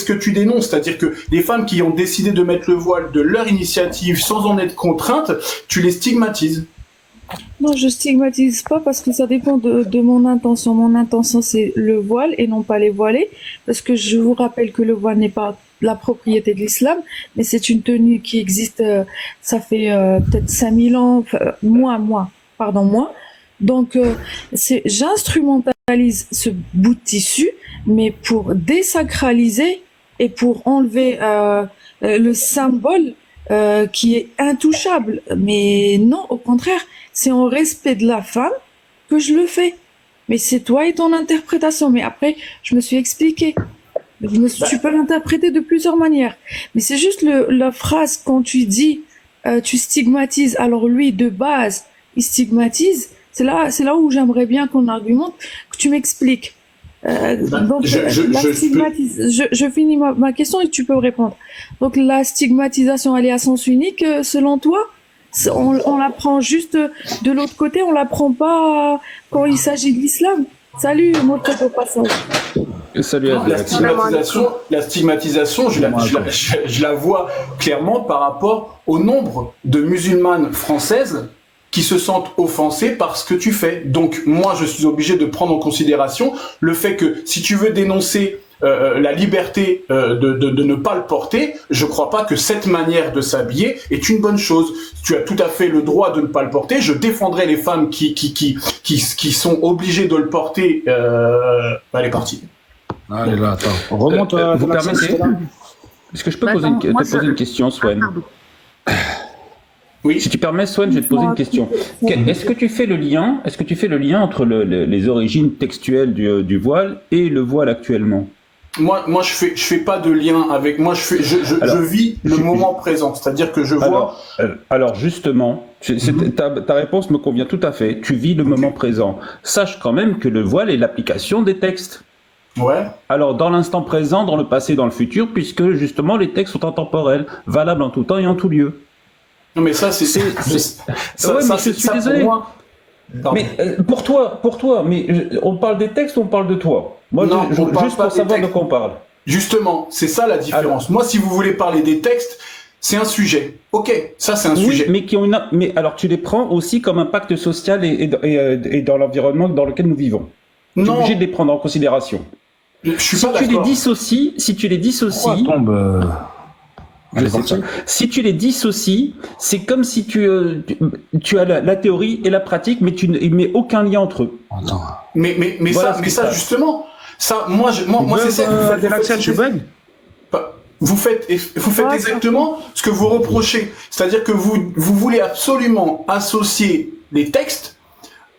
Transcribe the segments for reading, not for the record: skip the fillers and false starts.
que tu dénonces, c'est-à-dire que les femmes qui ont décidé de mettre le voile de leur initiative sans en être contraintes, tu les stigmatises. Non, je stigmatise pas parce que ça dépend de mon intention. Mon intention, c'est le voile et non pas les voilés. Parce que je vous rappelle que le voile n'est pas la propriété de l'islam, mais c'est une tenue qui existe, ça fait peut-être 5000 ans, moi. Donc, j'instrumentalise ce bout de tissu, mais pour désacraliser et pour enlever le symbole qui est intouchable. Mais non, au contraire, c'est en respect de la femme que je le fais. Mais c'est toi et ton interprétation. Mais après, je me suis expliquée. Tu peux l'interpréter de plusieurs manières. Mais c'est juste la phrase quand tu dis tu stigmatises. Alors lui, de base, il stigmatise. C'est là où j'aimerais bien qu'on argumente, que tu m'expliques. Donc, je finis ma question et tu peux répondre. Donc, la stigmatisation, elle est à sens unique, selon toi? On la prend juste de l'autre côté, on la prend pas quand il s'agit de l'islam. Salut, mon pote au passage. Salut. La stigmatisation, je la vois clairement par rapport au nombre de musulmanes françaises qui se sentent offensées par ce que tu fais. Donc moi, je suis obligé de prendre en considération le fait que si tu veux dénoncer la liberté de ne pas le porter, je crois pas que cette manière de s'habiller est une bonne chose. Tu as tout à fait le droit de ne pas le porter. Je défendrai les femmes qui sont obligées de le porter. Elle est partie. Allez là, attends. Remonte vous permettez? Est-ce que je peux te poser une question, Swen? Oui. Si tu permets, Swen, je vais te poser une question. Est-ce que tu fais le lien entre les origines textuelles du voile et le voile actuellement? Moi, je fais pas de lien avec. Moi, je vis le moment présent, c'est-à-dire que je vois. Alors justement, ta réponse me convient tout à fait. Tu vis le moment présent. Sache quand même que le voile est l'application des textes. Ouais. Alors, dans l'instant présent, dans le passé, dans le futur, puisque justement les textes sont intemporels, valables en tout temps et en tout lieu. Non, mais ça, c'est. Ouais, mais je suis désolé. Mais pour toi, mais on parle des textes ou on parle de toi? Moi, non, juste pour savoir de quoi on parle. Justement, c'est ça la différence. Alors, moi, si vous voulez parler des textes, c'est un sujet. Ok, ça c'est un sujet. Mais alors tu les prends aussi comme un pacte social et dans l'environnement dans lequel nous vivons. Tu es obligé de les prendre en considération. Je suis pas d'accord. Si tu les dissocies, si tu les dissocies, c'est comme si tu as la théorie et la pratique, mais tu ne mets aucun lien entre eux. Mais voilà, ça justement, ça, moi c'est ça que vous faites. Vous faites exactement ce que vous reprochez, c'est-à-dire que vous voulez absolument associer les textes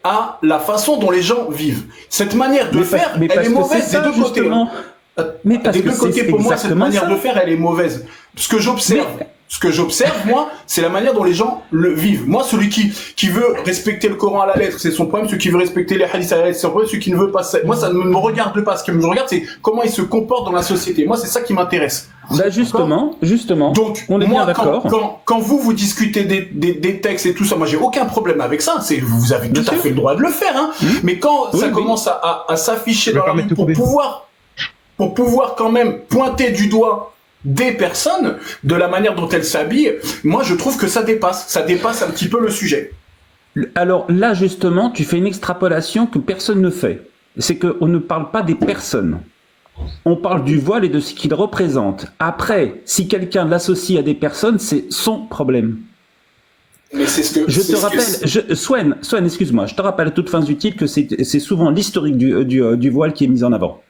à la façon dont les gens vivent. Cette manière de faire, elle est mauvaise des deux côtés. Des deux côtés, pour moi, cette manière de faire, elle est mauvaise. Ce que j'observe, moi, c'est la manière dont les gens le vivent. Moi, celui qui veut respecter le Coran à la lettre, c'est son problème. Celui qui veut respecter les hadiths à la lettre, c'est son problème. Celui qui ne veut pas, moi, ça ne me regarde pas. Ce qui me regarde, c'est comment il se comporte dans la société. Moi, c'est ça qui m'intéresse. Là, justement. Donc, on est bien d'accord. Quand vous discutez des textes et tout ça, moi, j'ai aucun problème avec ça. Vous avez tout à fait le droit de le faire, hein. Mais quand ça commence à s'afficher dans la rue pour pouvoir quand même pointer du doigt des personnes de la manière dont elles s'habillent, moi je trouve que ça dépasse un petit peu le sujet. Alors là justement, tu fais une extrapolation que personne ne fait. C'est qu'on ne parle pas des personnes. On parle du voile et de ce qu'il représente. Après, si quelqu'un l'associe à des personnes, c'est son problème. Mais c'est ce que je te rappelle, Swen, excuse-moi, je te rappelle à toutes fins utiles que c'est souvent l'historique du voile qui est mis en avant.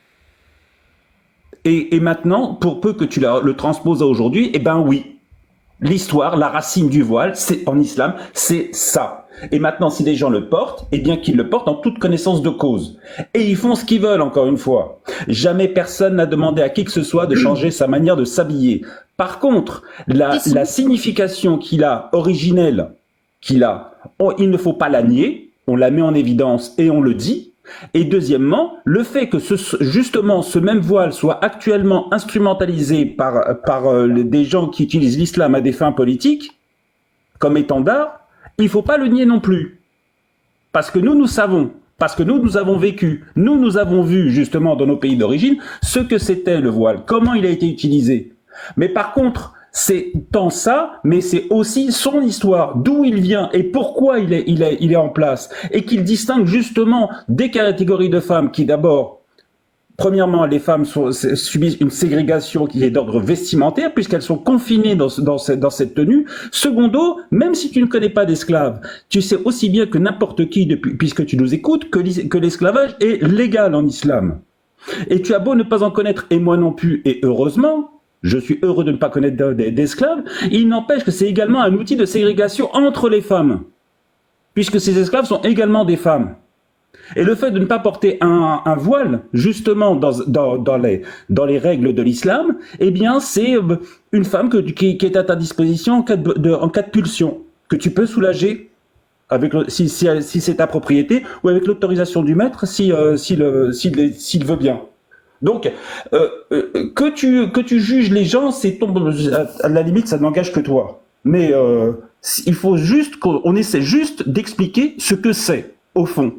Et maintenant, pour peu que tu le transposes à aujourd'hui, eh ben oui, l'histoire, la racine du voile, c'est en islam, c'est ça. Et maintenant, si les gens le portent, eh bien qu'ils le portent en toute connaissance de cause. Et ils font ce qu'ils veulent, encore une fois. Jamais personne n'a demandé à qui que ce soit de changer sa manière de s'habiller. Par contre, la signification qu'il a, originelle qu'il a, il ne faut pas la nier, on la met en évidence et on le dit. Et deuxièmement, le fait que justement ce même voile soit actuellement instrumentalisé par des gens qui utilisent l'islam à des fins politiques, comme étendard, il ne faut pas le nier non plus. Parce que nous savons Parce que nous avons vécu, nous avons vu justement dans nos pays d'origine ce que c'était le voile, comment il a été utilisé. Mais par contre, c'est tant ça, mais c'est aussi son histoire, d'où il vient et pourquoi il est en place. Et qu'il distingue justement des catégories de femmes qui d'abord, premièrement, les femmes subissent une ségrégation qui est d'ordre vestimentaire puisqu'elles sont confinées dans cette tenue. Secondo, même si tu ne connais pas d'esclaves, tu sais aussi bien que n'importe qui, puisque tu nous écoutes, que l'esclavage est légal en islam. Et tu as beau ne pas en connaître, et moi non plus, et heureusement, je suis heureux de ne pas connaître d'esclaves, il n'empêche que c'est également un outil de ségrégation entre les femmes, puisque ces esclaves sont également des femmes. Et le fait de ne pas porter un voile, justement, dans les règles de l'islam, eh bien, c'est une femme qui est à ta disposition en cas de pulsion, que tu peux soulager si c'est ta propriété, ou avec l'autorisation du maître, s'il veut bien. Donc, que tu juges les gens, à la limite, ça n'engage que toi. Mais il faut juste qu'on essaie juste d'expliquer ce que c'est, au fond.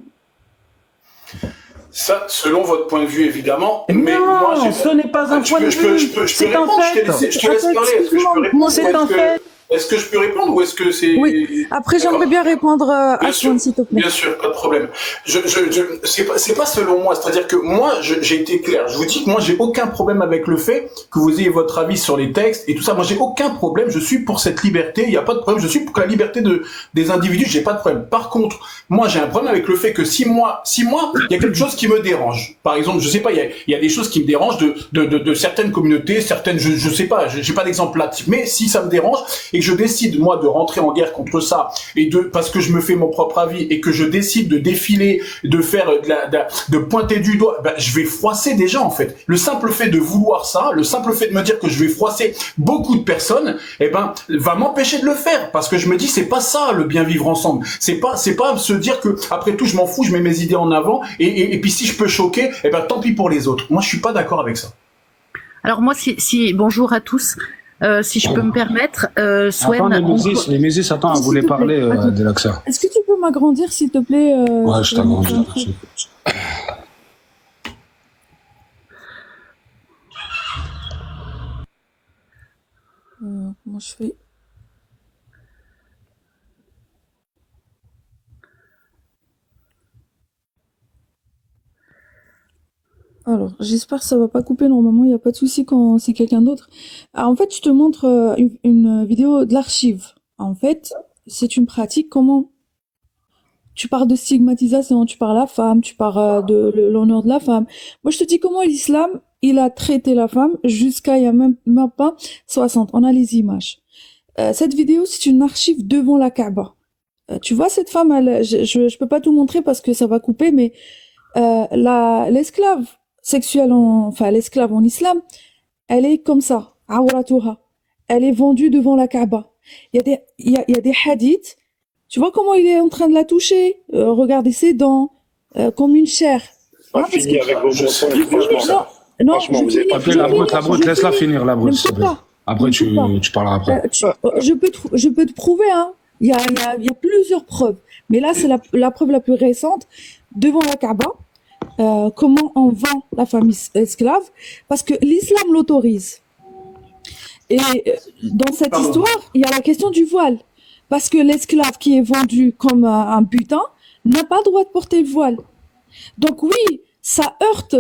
Ça, selon votre point de vue, évidemment. Mais non, ce n'est pas un point de vue. C'est un fait. Je te laisse parler. Est-ce que je peux répondre? C'est un fait. Est-ce que je peux répondre ou est-ce que c'est... Oui. Après, j'aimerais bien répondre à Swan, s'il te plaît. Bien sûr, pas de problème. C'est pas selon moi. C'est-à-dire que moi, j'ai été clair. Je vous dis que moi, j'ai aucun problème avec le fait que vous ayez votre avis sur les textes et tout ça. Moi, j'ai aucun problème. Je suis pour cette liberté. Il n'y a pas de problème. Je suis pour la liberté des individus. J'ai pas de problème. Par contre, moi, j'ai un problème avec le fait que si moi, il y a quelque chose qui me dérange. Par exemple, je sais pas, il y a des choses qui me dérangent de certaines communautés, certaines, je sais pas, j'ai pas d'exemple là. Mais si ça me dérange, et que je décide moi de rentrer en guerre contre ça parce que je me fais mon propre avis et que je décide de défiler, de faire de pointer du doigt, je vais froisser des gens en fait. Le simple fait de vouloir ça, le simple fait de me dire que je vais froisser beaucoup de personnes, va m'empêcher de le faire parce que je me dis c'est pas ça le bien vivre ensemble. C'est pas se dire que après tout je m'en fous, je mets mes idées en avant et puis si je peux choquer, tant pis pour les autres. Moi je suis pas d'accord avec ça. Alors moi bonjour à tous. Si je peux me permettre, Swen... Attends, Némésis, attends, elle voulait parler de l'accès. Est-ce que tu peux m'agrandir, s'il te plaît Ouais, je t'agrandis. Comment je fais? Alors, j'espère que ça va pas couper. Normalement, il n'y a pas de souci quand c'est quelqu'un d'autre. En fait, je te montre une vidéo de l'archive. En fait, c'est une pratique. Comment tu parles de stigmatisation, tu parles de la femme, tu parles de l'honneur de la femme. Moi, je te dis comment l'islam, il a traité la femme jusqu'à il y a même pas 60. On a les images. Cette vidéo, c'est une archive devant la Kaaba. Tu vois cette femme, je peux pas tout montrer parce que ça va couper, mais l'esclave sexuelle, l'esclave en islam, elle est comme ça, awratuha. Elle est vendue devant la Kaaba. Il y a des hadiths. Tu vois comment il est en train de la toucher? Regardez ses dents, comme une chair. Fini avec vos mots. Non, la brute, laisse-la finir, la brute, s'il te plaît. Après, tu parleras après. Je peux te prouver, hein. Il y a plusieurs preuves. Mais là, c'est la preuve la plus récente. Devant la Kaaba, comment on vend la femme esclave, parce que l'islam l'autorise. Et dans cette histoire, il y a la question du voile. Parce que l'esclave qui est vendu comme un butin n'a pas le droit de porter le voile. Donc oui, ça heurte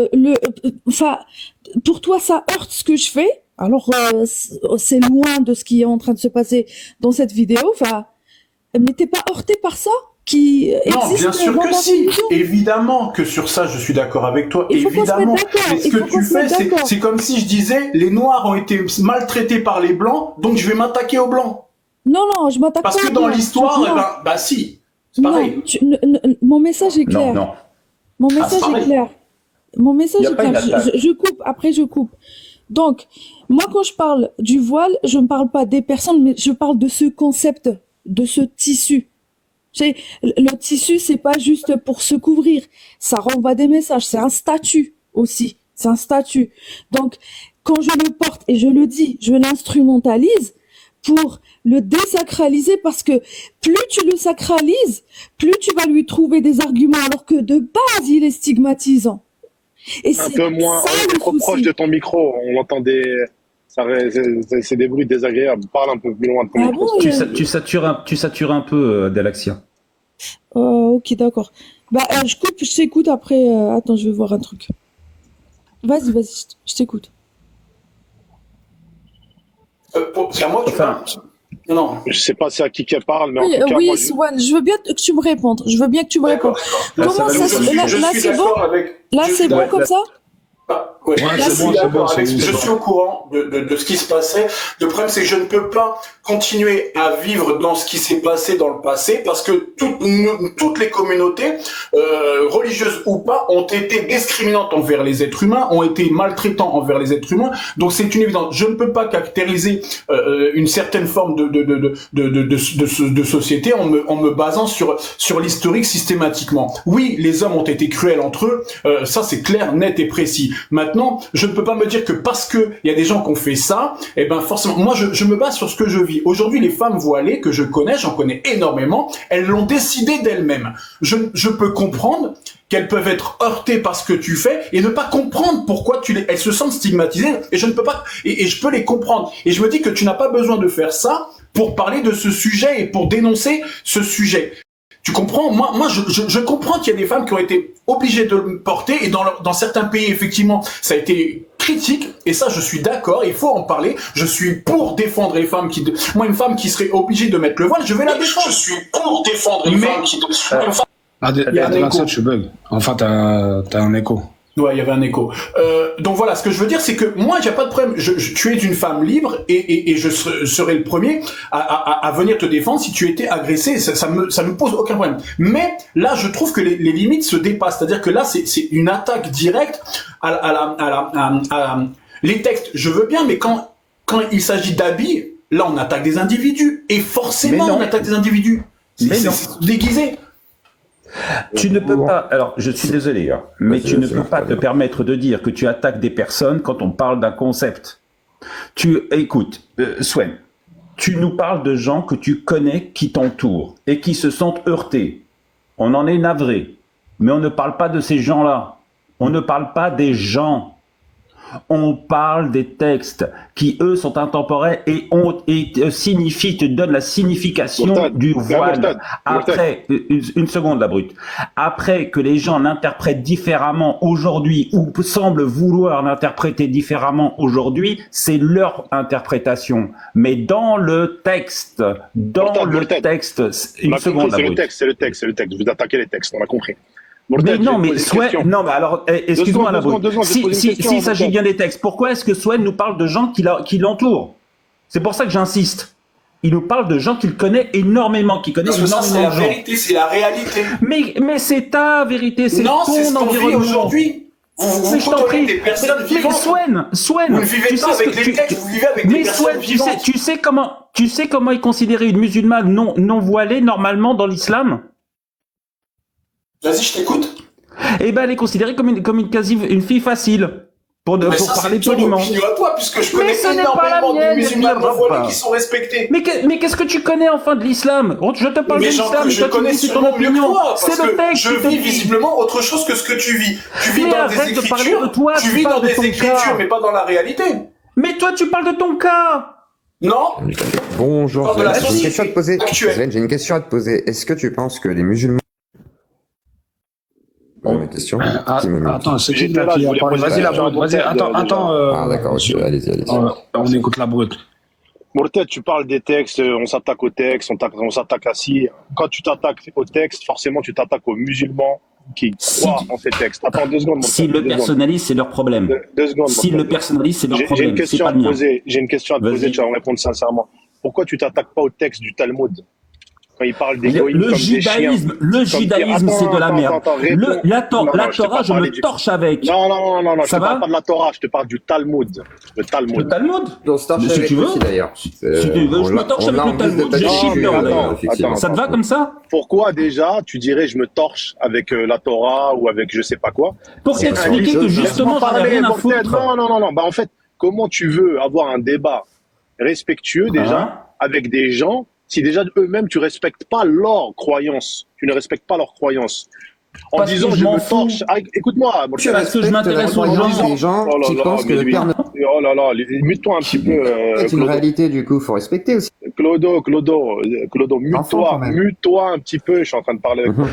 pour toi, ça heurte ce que je fais. Alors, c'est loin de ce qui est en train de se passer dans cette vidéo. Mais t'es pas heurté par ça? Non, bien sûr que si. Évidemment que sur ça, je suis d'accord avec toi. Évidemment. Mais ce que tu fais, c'est comme si je disais, les Noirs ont été maltraités par les Blancs, donc je vais m'attaquer aux Blancs. Non, je m'attaque pas. Parce que dans l'histoire, si. C'est pareil. Mon message est clair. Non. Mon message est clair. Mon message est clair. Je coupe, après je coupe. Donc, moi, quand je parle du voile, je ne parle pas des personnes, mais je parle de ce concept, de ce tissu. Le tissu, c'est pas juste pour se couvrir. Ça renvoie des messages. C'est un statut aussi. C'est un statut. Donc, quand je le porte et je le dis, je l'instrumentalise pour le désacraliser, parce que plus tu le sacralises, plus tu vas lui trouver des arguments, alors que de base, il est stigmatisant. Et un peu moins, on est trop proche de ton micro, on entend c'est des bruits désagréables. Parle un peu plus loin de ton micro. Bon, tu satures un peu, Delaxia. Ok, d'accord. Bah, je coupe, je t'écoute après. Attends, je vais voir un truc. Vas-y, je t'écoute. C'est à moi que tu parles. Non. Je sais pas c'est à qui qu'elle parle, mais en tout cas, oui, moi, Swan, je veux bien que tu me répondes. Comment ça se... Là, c'est bon. Là, c'est bon comme ça. Ouais, je suis au courant de ce qui se passait. Le problème, c'est que je ne peux pas continuer à vivre dans ce qui s'est passé dans le passé, parce que toutes les communautés, religieuses ou pas, ont été discriminantes envers les êtres humains, ont été maltraitants envers les êtres humains. Donc c'est une évidence. Je ne peux pas caractériser une certaine forme de société en me basant sur l'historique systématiquement. Oui, les hommes ont été cruels entre eux, ça c'est clair, net et précis. Maintenant, je ne peux pas me dire que parce que il y a des gens qui ont fait ça, eh ben forcément, moi je me base sur ce que je vis. Aujourd'hui, les femmes voilées que je connais, j'en connais énormément, elles l'ont décidé d'elles-mêmes. Je peux comprendre qu'elles peuvent être heurtées par ce que tu fais et ne pas comprendre pourquoi elles se sentent stigmatisées, et je ne peux pas, et je peux les comprendre. Et je me dis que tu n'as pas besoin de faire ça pour parler de ce sujet et pour dénoncer ce sujet. Tu comprends? Moi, je comprends qu'il y a des femmes qui ont été obligées de le porter, et dans certains pays, effectivement, ça a été critique, et ça, je suis d'accord, il faut en parler. Je suis pour défendre les femmes moi, une femme qui serait obligée de mettre le voile, je vais la défendre. Je suis pour défendre une femme qui... tu bugs. Enfin, t'as un écho. Ouais, il y avait un écho. Donc voilà, ce que je veux dire, c'est que moi, j'ai pas de problème. Tu es une femme libre, et je serai le premier à venir te défendre si tu étais agressé. Ça me pose aucun problème. Mais là, je trouve que les limites se dépassent. C'est-à-dire que là, c'est une attaque directe les textes. Je veux bien, mais quand il s'agit d'habits, là, on attaque des individus, et forcément, on attaque des individus. C'est déguisé. Tu ne peux pas, alors je suis désolé, hein, mais tu ne peux pas te permettre de dire que tu attaques des personnes quand on parle d'un concept. Écoute, Swen, tu nous parles de gens que tu connais qui t'entourent et qui se sentent heurtés. On en est navré, mais on ne parle pas de ces gens-là. On ne parle pas des gens. On parle des textes qui, eux, sont intemporels et signifient, te donnent la signification du voile. Après, une seconde, la brute. Après que les gens l'interprètent différemment aujourd'hui, ou semblent vouloir l'interpréter différemment aujourd'hui, c'est leur interprétation. Mais dans le texte, une seconde, la brute. C'est le texte. Vous attaquez les texes, on a compris. Mais non, mais alors, excuse-moi, la brute. S'il s'agit bien des textes, pourquoi est-ce que Swen nous parle de gens qui l'entourent? C'est pour ça que j'insiste. Il nous parle de gens qu'il connaît énormément, qui connaissent énormément de gens. C'est la vérité, c'est la réalité. Mais c'est ta vérité, c'est ton environnement. Aujourd'hui. Vous je t'en prie. Des personnes vivantes. Swen, vous ne vivez pas avec les textes, vous vivez avec des personnes vivantes. Tu sais comment est considérée une musulmane non voilée normalement dans l'islam? Vas-y, je t'écoute. Eh ben, elle est considérée comme une fille facile. Pour parler poliment. C'est ton opinion à toi, puisque je connais énormément de musulmans non voilés qui sont respectés. Mais qu'est-ce que tu connais enfin de l'islam? Je te parle de l'islam, je connais sûrement mieux que toi, parce que je vis vis visiblement autre chose que ce que tu vis. Tu vis dans des écritures, tu vis dans des écritures, mais pas dans la réalité. Mais toi, tu parles de ton cas. Non. Bonjour, j'ai une question à te poser. J'ai une question à te poser. Est-ce que tu penses que les musulmans... Une question. Attends, c'est qui là qui a parlé? Vas-y, la brute. Vas-y, attends. Ah, d'accord, allez-y. On écoute la brute. Mortet, tu parles des textes, on s'attaque aux textes, on s'attaque à si. Quand tu t'attaques aux textes, forcément, tu t'attaques aux musulmans qui croient en ces textes. Attends 2 secondes. S'ils le personnalisent, c'est leur problème. 2 secondes. S'ils le personnalisent, c'est leur problème. J'ai une question à te poser, tu vas me répondre sincèrement. Pourquoi tu t'attaques pas au texte du Talmud? Quand il parle des goïms comme des chiens. Le judaïsme, c'est de la merde. La Torah, je me torche avec. Non, je te parle pas de la Torah, je te parle du Talmud. Le Talmud? Si tu veux. D'ailleurs. Si tu veux, je me torche avec le Talmud. Ça te va comme ça? Pourquoi déjà, tu dirais je me torche avec la Torah ou avec je sais pas quoi? Pour t'expliquer que justement, j'en ai rien à foutre. Non. Bah en fait, comment tu veux avoir un débat respectueux déjà avec des gens si déjà eux-mêmes tu respectes pas leurs croyances, tu ne respectes pas leurs croyances. En Parce disant que je m'en me fous. torche. Ah, écoute-moi, mon cher. Parce que je m'intéresse aux Les gens Oh là qui là, pensent que mais le lui, père ne... oh là là, mute-toi un petit peu. C'est une Clodo. réalité, du coup, faut respecter aussi. Clodo, Enfant, quand même. mute-toi un petit peu. Je suis en train de parler avec toi.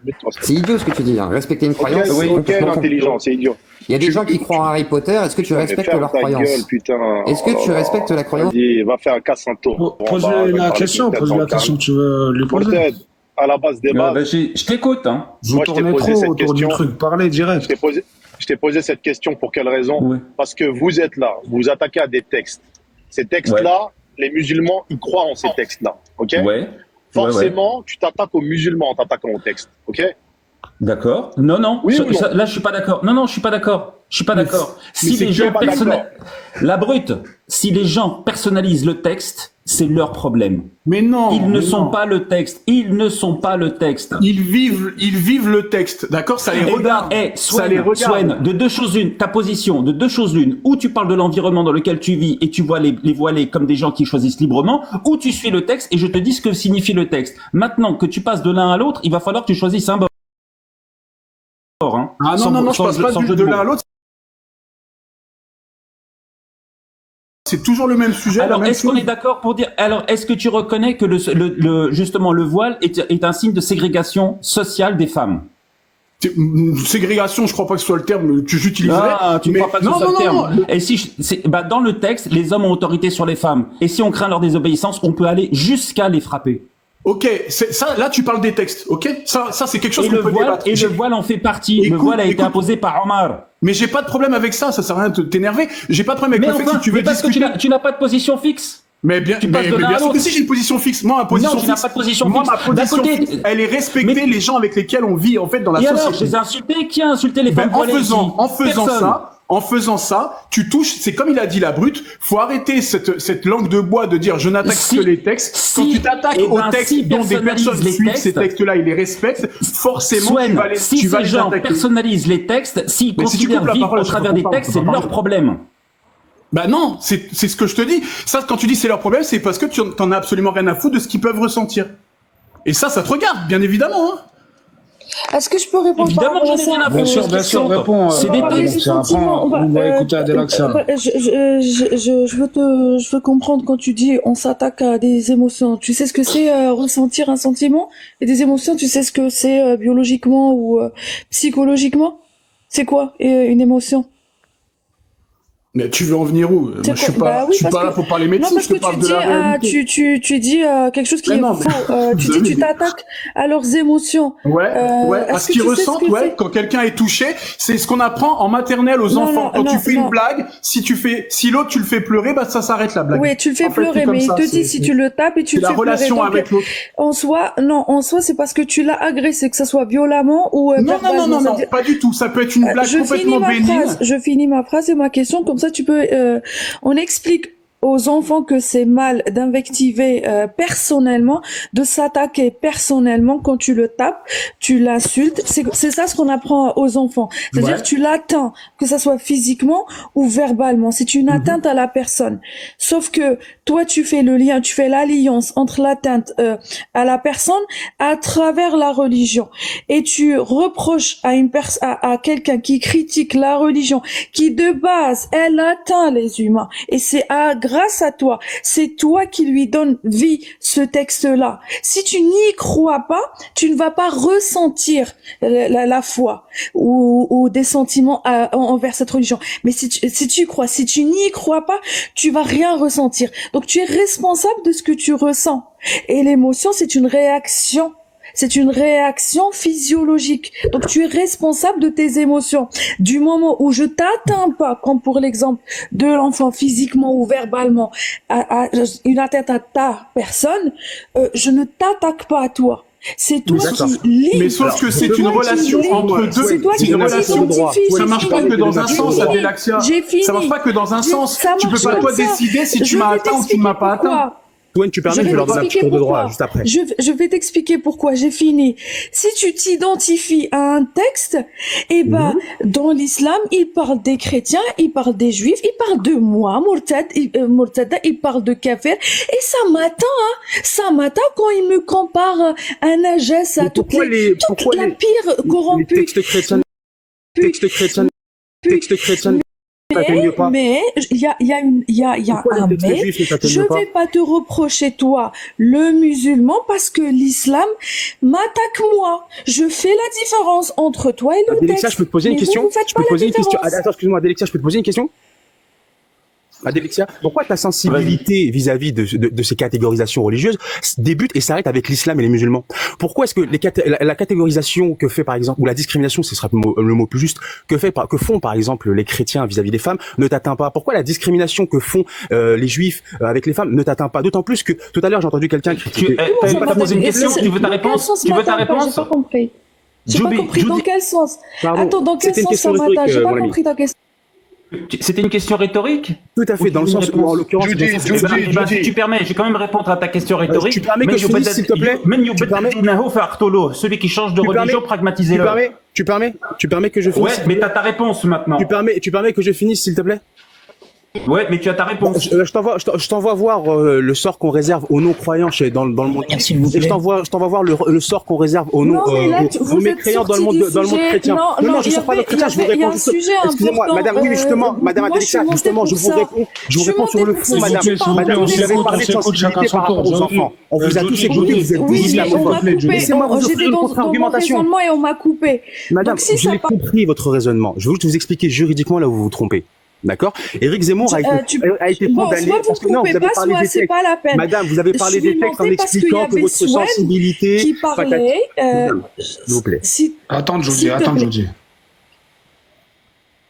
Mute-toi. C'est idiot ce que tu dis, hein. Respecter une croyance, Ok, c'est ok, complètement l'intelligence, c'est idiot. Il y a des gens qui croient en Harry Potter, est-ce que tu Mais respectes ferme leur ta croyance? gueule, putain. Est-ce que tu respectes la croyance? Vas-y, va faire un casse un tour. Pose-lui la question que tu veux lui poser. Morted, à la base des bases. Je t'écoute, hein. Vous Moi, je t'ai tournez posé trop cette autour du question. truc, parlez direct. Je t'ai posé cette question pour quelle raison? Ouais. Parce que vous êtes là, vous vous attaquez à des textes. Ces textes-là, les musulmans, ils croient en ces textes-là. Ok? Ouais. Forcément, tu t'attaques aux musulmans en t'attaquant aux textes. Ok? D'accord. Non. Oui ou non Là, je suis pas d'accord. Non, je suis pas d'accord. Je suis pas d'accord. Si c'est les que gens pas d'accord. La brute, si les gens personnalisent le texte, c'est leur problème. Mais non. Ils ne mais sont non. pas le texte. Ils ne sont pas le texte. Ils vivent le texte, d'accord? Ça les regarde. Ça les regarde. Swen, de deux choses l'une, ta position, de deux choses l'une, ou tu parles de l'environnement dans lequel tu vis et tu vois les voilés comme des gens qui choisissent librement, ou tu suis le texte et je te dis ce que signifie le texte. Maintenant que tu passes de l'un à l'autre, il va falloir que tu choisisses un bord. Hein. Ah non, je passe pas de l'un à l'autre. C'est toujours le même sujet. Alors, la même est-ce qu'on chose. est d'accord pour dire, alors, est-ce que tu reconnais que justement le voile est un signe de ségrégation sociale des femmes? Ségrégation, je crois pas que ce soit le terme que j'utiliserais. Ah, tu ne mais crois pas que ce soit le terme. Et si, dans le texte, les hommes ont autorité sur les femmes. Et si on craint leur désobéissance, on peut aller jusqu'à les frapper. Ok, ça, là, tu parles des textes, ok? Ça, c'est quelque chose Et qu'on le peut voile, débattre. et le voile en fait partie. Le voile a été imposé par Omar. Mais j'ai pas de problème avec ça sert à rien de t'énerver. J'ai pas de problème avec Mais le fait enfin, que si tu veux parce discuter. que tu n'as pas de position fixe. Mais bien, tu passes de l'un à bien sûr l'autre. que si j'ai une position fixe. Moi, ma position Non, tu n'as fixe, pas de position moi, fixe. ma position D'un côté, fixe, elle est respecter les gens avec lesquels on vit, en fait, dans la Et société. alors, je les ai insultés. Qui a insulté les femmes Ben, voilées ici Personne. en faisant ça, tu touches, c'est comme il a dit la brute, faut arrêter cette langue de bois de dire je n'attaque que les textes. Quand tu t'attaques aux textes dont des personnes suivent ces textes-là, ils les respectent, forcément si tu vas ces les gens attaquer. personnalisent les textes, s'ils Mais si tu considèrent coupes la vivre parole, au je travers comprends des pas, textes, on c'est peut pas leur parler. problème. Bah non, c'est ce que je te dis. Ça, quand tu dis c'est leur problème, c'est parce que tu t'en as absolument rien à foutre de ce qu'ils peuvent ressentir. Et ça te regarde, bien évidemment, hein. Est-ce que je peux répondre Évidemment, par rapport à j'en ai rien à ça? Bien sûr, réponds. C'est des textes. On va écouter Adelaxa. Je veux comprendre quand tu dis on s'attaque à des émotions. Tu sais ce que c'est ressentir un sentiment? Et des émotions, tu sais ce que c'est biologiquement ou psychologiquement? C'est quoi une émotion? Mais tu veux en venir où? Moi, je suis pas, je suis pas là pour parler médecine, non, je te parce parle que de la réalité. tu dis quelque chose qui est faux. Tu t'attaques à leurs émotions. Ouais, à ce qu'ils ressentent, quand quelqu'un est touché, c'est ce qu'on apprend en maternelle aux enfants. Quand tu fais une blague, si l'autre tu le fais pleurer, bah ça s'arrête la blague. Oui, tu le fais pleurer, mais il te dit si tu le tapes et tu le fais pleurer. C'est la relation avec l'autre. En soi, c'est parce que tu l'as agressé, que ça soit violemment ou non, pas du tout. Ça peut être une blague complètement bénigne. Je finis ma phrase et ma question, comme ça tu peux. On explique aux enfants que c'est mal d'invectiver personnellement, de s'attaquer personnellement quand tu le tapes, tu l'insultes. C'est ça ce qu'on apprend aux enfants. C'est-à-dire que tu l'atteins, que ça soit physiquement ou verbalement. C'est une atteinte à la personne. Sauf que toi, tu fais le lien, tu fais l'alliance entre l'atteinte à la personne à travers la religion. Et tu reproches à quelqu'un qui critique la religion, qui de base, elle atteint les humains. Et c'est grâce à toi, c'est toi qui lui donne vie, ce texte-là. Si tu n'y crois pas, tu ne vas pas ressentir la foi ou des sentiments envers cette religion. Mais si tu crois, si tu n'y crois pas, tu vas rien ressentir. Donc tu es responsable de ce que tu ressens. Et l'émotion, c'est une réaction. C'est une réaction physiologique. Donc tu es responsable de tes émotions. Du moment où je t'atteins pas, comme pour l'exemple de l'enfant physiquement ou verbalement, à une atteinte à ta personne, je ne t'attaque pas à toi. C'est toi qui lis. Mais sauf que c'est une relation entre deux. C'est toi qui identifie. Ça marche pas que dans un sens, Adelaxia. Ça marche pas que dans un sens. Tu peux pas toi décider si tu m'as atteint ou tu ne m'as pas atteint. Souen, tu permets, je vais leur donner un petit tour de droit juste après. Je vais t'expliquer pourquoi. J'ai fini. Si tu t'identifies à un texte, eh ben, dans l'islam, il parle des chrétiens, il parle des juifs, il parle de moi, Murtada, il parle de kafir. Et ça m'atteint quand il me compare à Najès, à toute la pire corrompue. Texte chrétien. Mais il y a un mais. Je vais pas te reprocher toi, le musulman, parce que l'islam m'attaque moi. Je fais la différence entre toi et le texte. Adélexia, je peux te poser une question. Attends, excuse-moi, Adélexia, je peux te poser une question. Adélexia, pourquoi ta sensibilité vis-à-vis de ces catégorisations religieuses débute et s'arrête avec l'islam et les musulmans? Pourquoi est-ce que la catégorisation que fait par exemple, ou la discrimination, ce sera le mot plus juste, que font par exemple les chrétiens vis-à-vis des femmes ne t'atteint pas? Pourquoi la discrimination que font les juifs avec les femmes ne t'atteint pas? D'autant plus que tout à l'heure j'ai entendu quelqu'un critiquer. Tu veux pas poser une question? Tu veux ta réponse? J'ai pas compris. J'ai pas compris dans quel sens. Attends, dans quel sens ça m'attaque? J'ai pas compris ta question. C'était une question rhétorique? Tout à fait, dans le sens où, en l'occurrence, si tu permets, je vais quand même répondre à ta question rhétorique. Tu permets que je finisse, s'il te plaît? Celui qui change de religion, pragmatisez-le. Tu permets que je finisse? Ouais, mais t'as ta réponse maintenant. Tu permets que je finisse, s'il te plaît? Ouais, mais tu as ta réponse. Je t'envoie voir le sort qu'on réserve aux non-croyants dans le monde. Je t'envoie voir le sort qu'on réserve aux mécréants dans le monde chrétien. Non, je ne sors pas de chrétien, je vous réponds justement. Excusez-moi, madame, oui, justement, madame Adélexia, justement, je vous réponds sur le fond, madame. Madame, vous avez parlé de sensibilité par rapport aux enfants. On vous a tous écouté, vous êtes des islamophobes. Laissez-moi vous offrir une contre-argumentation. Et on m'a coupé. Madame, je l'ai compris, votre raisonnement. Je veux juste vous expliquer juridiquement là où vous vous trompez. D'accord. Éric Zemmour a été condamné parce que non, vous avez parlé des textes. Madame, vous avez parlé des textes en expliquant que votre sensibilité. Qui parlait. S'il vous plaît. Attends, Jody.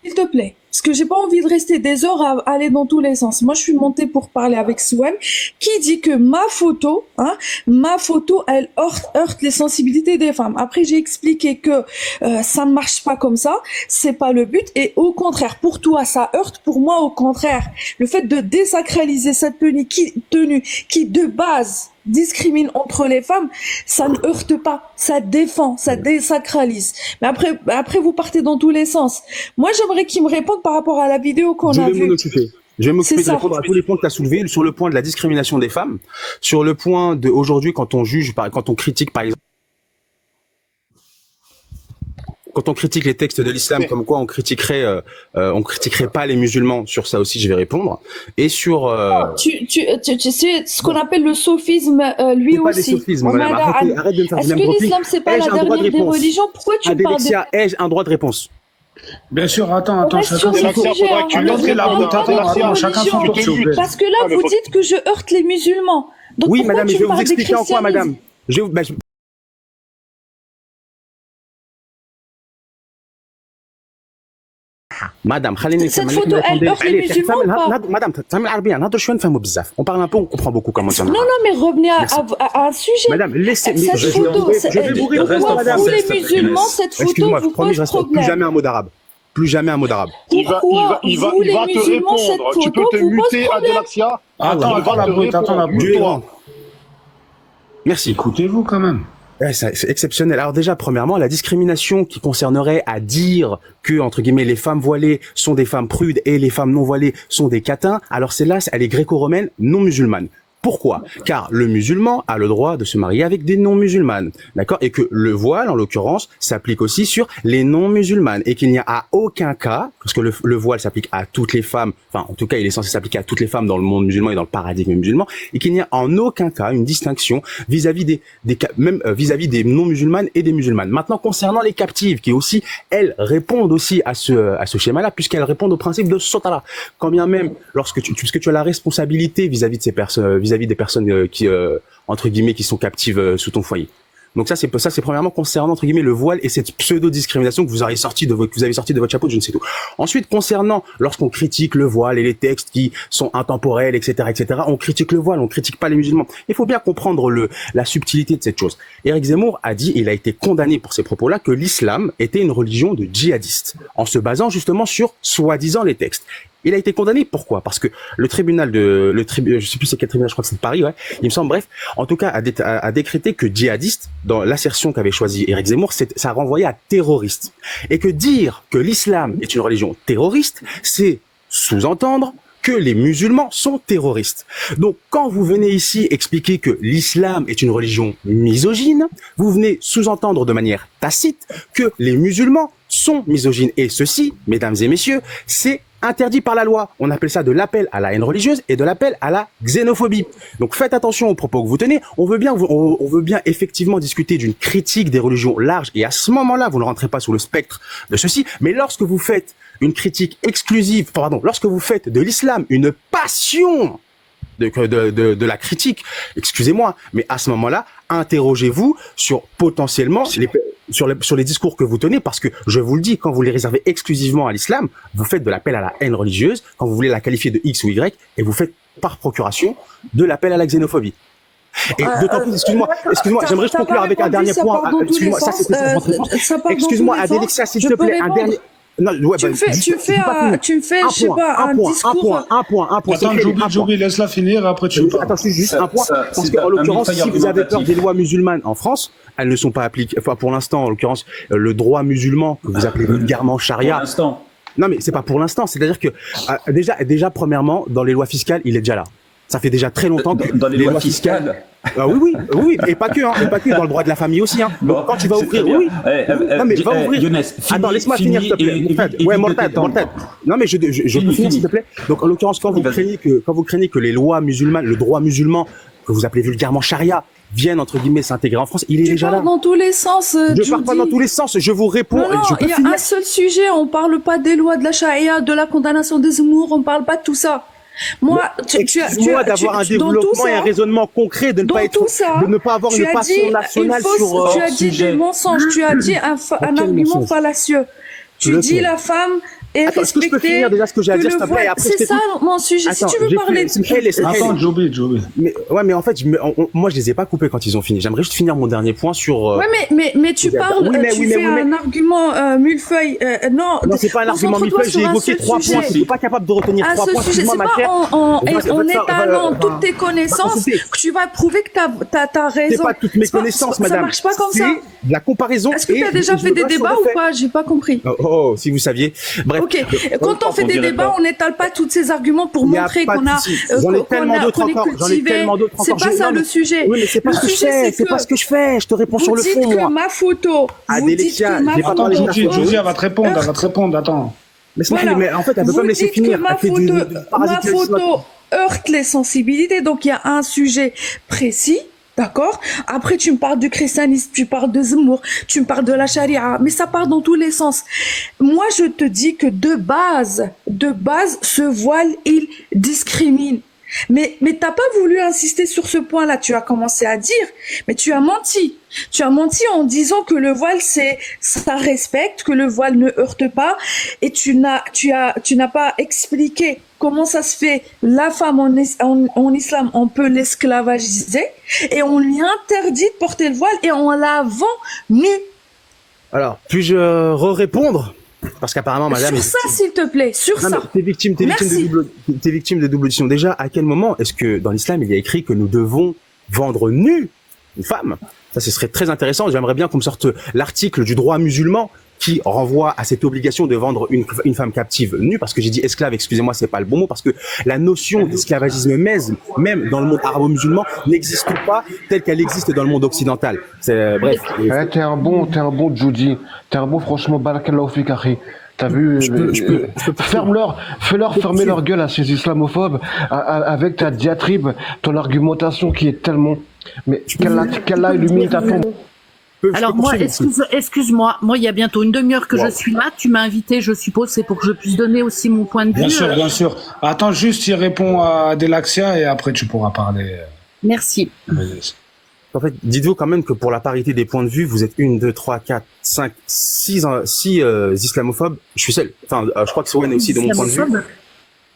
S'il te plaît. Parce que j'ai pas envie de rester des heures à aller dans tous les sens. Moi, je suis montée pour parler avec Souem, qui dit que ma photo, elle heurte les sensibilités des femmes. Après, j'ai expliqué que ça ne marche pas comme ça, c'est pas le but. Et au contraire, pour toi, ça heurte. Pour moi, au contraire, le fait de désacraliser cette tenue qui de base discrimine entre les femmes, ça ne heurte pas, ça défend, ça désacralise. Mais après vous partez dans tous les sens. Moi, j'aimerais qu'il me réponde par rapport à la vidéo qu'on a vue. Je vais m'occuper de répondre à tous les points que tu as soulevés, sur le point de la discrimination des femmes, sur le point de aujourd'hui quand on critique par exemple, quand on critique les textes de l'islam, comme quoi on critiquerait pas les musulmans, sur ça aussi je vais répondre. Et sur tu sais ce qu'on appelle le sophisme, lui pas aussi. Des sophismes, arrête de me faire du même profil. Est-ce que l'islam c'est pas la dernière des religions? Pourquoi tu parles de... ai-je un droit de réponse? Bien sûr, attends, chacun faudrait que tu laisses chacun son tour. Parce que là, vous dites que je heurte les musulmans. Donc oui, madame, mais je vais vous expliquer en quoi, madame. Madame, cette photo, elle heurte les musulmans ou pas? Madame, on parle un peu, on comprend beaucoup comment ça. Non, mais revenez à un sujet. Madame, laissez. Cette photo, vous les musulmans, cette photo vous pose problème. Plus jamais un mot d'arabe. Plus jamais un mot d'arabe. Il va te répondre. Tu peux te muter, Adélexia. Attends la brute. Merci. Écoutez-vous quand même. Ouais, c'est exceptionnel. Alors déjà, premièrement, la discrimination qui concernerait à dire que, entre guillemets, les femmes voilées sont des femmes prudes et les femmes non voilées sont des catins, alors celle-là, elle est gréco-romaine, non musulmane. Pourquoi? Car le musulman a le droit de se marier avec des non-musulmanes, d'accord? Et que le voile, en l'occurrence, s'applique aussi sur les non-musulmanes. Et qu'il n'y a à aucun cas, parce que le voile s'applique à toutes les femmes, enfin, en tout cas, il est censé s'appliquer à toutes les femmes dans le monde musulman et dans le paradigme musulman, et qu'il n'y a en aucun cas une distinction vis-à-vis vis-à-vis des non-musulmanes et des musulmanes. Maintenant, concernant les captives, qui aussi, elles répondent aussi à ce schéma-là, puisqu'elles répondent au principe de Sotara. Quand bien même, puisque tu as la responsabilité vis-à-vis de ces personnes, vis-à-vis des personnes qui entre guillemets qui sont captives sous ton foyer. Donc ça c'est premièrement concernant entre guillemets le voile et cette pseudo discrimination que vous avez sorti de votre chapeau, je ne sais tout. Ensuite, concernant lorsqu'on critique le voile et les textes qui sont intemporels, etc., on critique le voile, on critique pas les musulmans. Il faut bien comprendre la subtilité de cette chose. Éric Zemmour a dit, il a été condamné pour ces propos-là, que l'islam était une religion de djihadistes, en se basant justement sur soi-disant les textes. Il a été condamné. Pourquoi? Parce que le tribunal je sais plus c'est quel tribunal, je crois que c'est de Paris, ouais. Il me semble, bref. En tout cas, a décrété que djihadiste, dans l'assertion qu'avait choisi Éric Zemmour, ça renvoyait à terroriste. Et que dire que l'islam est une religion terroriste, c'est sous-entendre que les musulmans sont terroristes. Donc, quand vous venez ici expliquer que l'islam est une religion misogyne, vous venez sous-entendre de manière tacite que les musulmans sont misogynes. Et ceci, mesdames et messieurs, c'est interdit par la loi. On appelle ça de l'appel à la haine religieuse et de l'appel à la xénophobie. Donc faites attention aux propos que vous tenez. On veut bien effectivement discuter d'une critique des religions larges et à ce moment-là, vous ne rentrez pas sous le spectre de ceci. Mais lorsque vous faites une critique exclusive, lorsque vous faites de l'islam une passion de la critique, excusez-moi, mais à ce moment-là, interrogez-vous sur potentiellement sur les discours que vous tenez, parce que je vous le dis, quand vous les réservez exclusivement à l'islam, vous faites de l'appel à la haine religieuse, quand vous voulez la qualifier de X ou Y, et vous faites par procuration de l'appel à la xénophobie. Et d'autant plus, excuse-moi, j'aimerais juste conclure avec un dernier point. Excuse-moi, ça c'était votre réponse. Excuse-moi, Adélexia, s'il te plaît, un dernier. Non, ouais, tu me fais, je sais pas, un discours. Un point. Attends, Joby, laisse-la finir, après tu parles. Attends, juste un point. Parce qu'en l'occurrence, si vous avez peur des lois musulmanes en France, elles ne sont pas appliquées. Enfin, pour l'instant, en l'occurrence, le droit musulman, que vous appelez vulgairement charia. Pour l'instant. Non, mais c'est pas pour l'instant. C'est-à-dire que, déjà, premièrement, dans les lois fiscales, il est déjà là. Ça fait déjà très longtemps que dans les lois fiscales. Oui, et pas que dans le droit de la famille aussi, hein. Bon, quand tu vas ouvrir, oui. Non, mais va ouvrir. Younes, attends, laisse-moi finir, s'il te plaît. Ouais, Mortad. Non, mais je peux finir, s'il te plaît. Donc, en l'occurrence, quand vous craignez que les lois musulmanes, le droit musulman, que vous appelez vulgairement charia, viennent, entre guillemets, s'intégrer en France, il est déjà là. Dans tous les sens, je pars pas dans tous les sens, je vous réponds. Non, il y a un seul sujet, on parle pas des lois de la charia, de la condamnation des Zemmour, on parle pas de tout ça. Moi, excuse-moi d'avoir un développement et un raisonnement concret, de ne pas avoir une passion nationale sur. Tu as dit des mensonges, tu as dit un argument fallacieux. Tu dis la femme est respectée. Est-ce que je peux finir déjà ce que j'ai à dire, s'il te plaît? C'est ça mon sujet. Si tu veux parler. Attends, Joby. Mais en fait, moi je les ai pas coupés quand ils ont fini. J'aimerais juste finir mon dernier point sur. Ouais, mais tu parles, tu fais un argument millefeuille. Non, c'est pas un argument millefeuille. J'ai évoqué 3 points. Je suis pas capable de retenir 3 points. C'est pas en étalant toutes tes connaissances que tu vas prouver que t'as raison. C'est pas toutes mes connaissances, madame. Ça marche pas comme ça. C'est de la comparaison. Est-ce que tu as déjà fait des débats ou pas? J'ai pas compris. Oh, si vous saviez. Bref. Ok. Quand on fait des débats, on n'étale pas tous ces arguments pour montrer qu'on est cultivé. C'est pas ça le sujet. Oui, mais c'est pas ce que je fais. C'est pas ce que je fais. Je te réponds sur le fond, moi. Vous dites que ma photo. Attends, Joby, elle va te répondre. Attends. Mais en fait, elle veut pas me laisser finir. Ma photo heurte les sensibilités. Donc, il y a un sujet précis. D'accord? Après, tu me parles du christianisme, tu parles de Zemmour, tu me parles de la charia, mais ça part dans tous les sens. Moi, je te dis que de base, ce voile, il discrimine. Mais t'as pas voulu insister sur ce point-là. Tu as commencé à dire, mais tu as menti. Tu as menti en disant que le voile, ça respecte, que le voile ne heurte pas, et tu n'as pas expliqué comment ça se fait. La femme en islam, on peut l'esclavagiser, et on lui interdit de porter le voile, et on la vend nue. Alors, puis-je répondre? Parce qu'apparemment, madame. Sur ça, s'il te plaît, sur ça. T'es victime de double audition. Déjà, à quel moment est-ce que dans l'islam, il y a écrit que nous devons vendre nue une femme? Ça, ce serait très intéressant. J'aimerais bien qu'on me sorte l'article du droit musulman qui renvoie à cette obligation de vendre une femme captive nue, parce que j'ai dit esclave, excusez-moi, c'est pas le bon mot, parce que la notion d'esclavagisme même dans le monde arabo-musulman n'existe pas telle qu'elle existe dans le monde occidental. Bref. T'es un bon Judy. T'es un bon, franchement, barakallahu fik, akhi. T'as vu, fais-leur fermer leur gueule à ces islamophobes avec ta diatribe, ton argumentation qui est tellement, mais qu'Allah illumine ta tombe. Alors moi, excuse-moi, moi il y a bientôt une demi-heure que je suis là, tu m'as invité, je suppose, c'est pour que je puisse donner aussi mon point de vue. Bien sûr. Attends, juste il répond à Adélexia et après tu pourras parler. Merci. En fait, dites-vous quand même que pour la parité des points de vue, vous êtes 1, 2, 3, 4, 5, 6 islamophobes. Je suis seul. Enfin, je crois que Sowen est aussi de mon point de vue.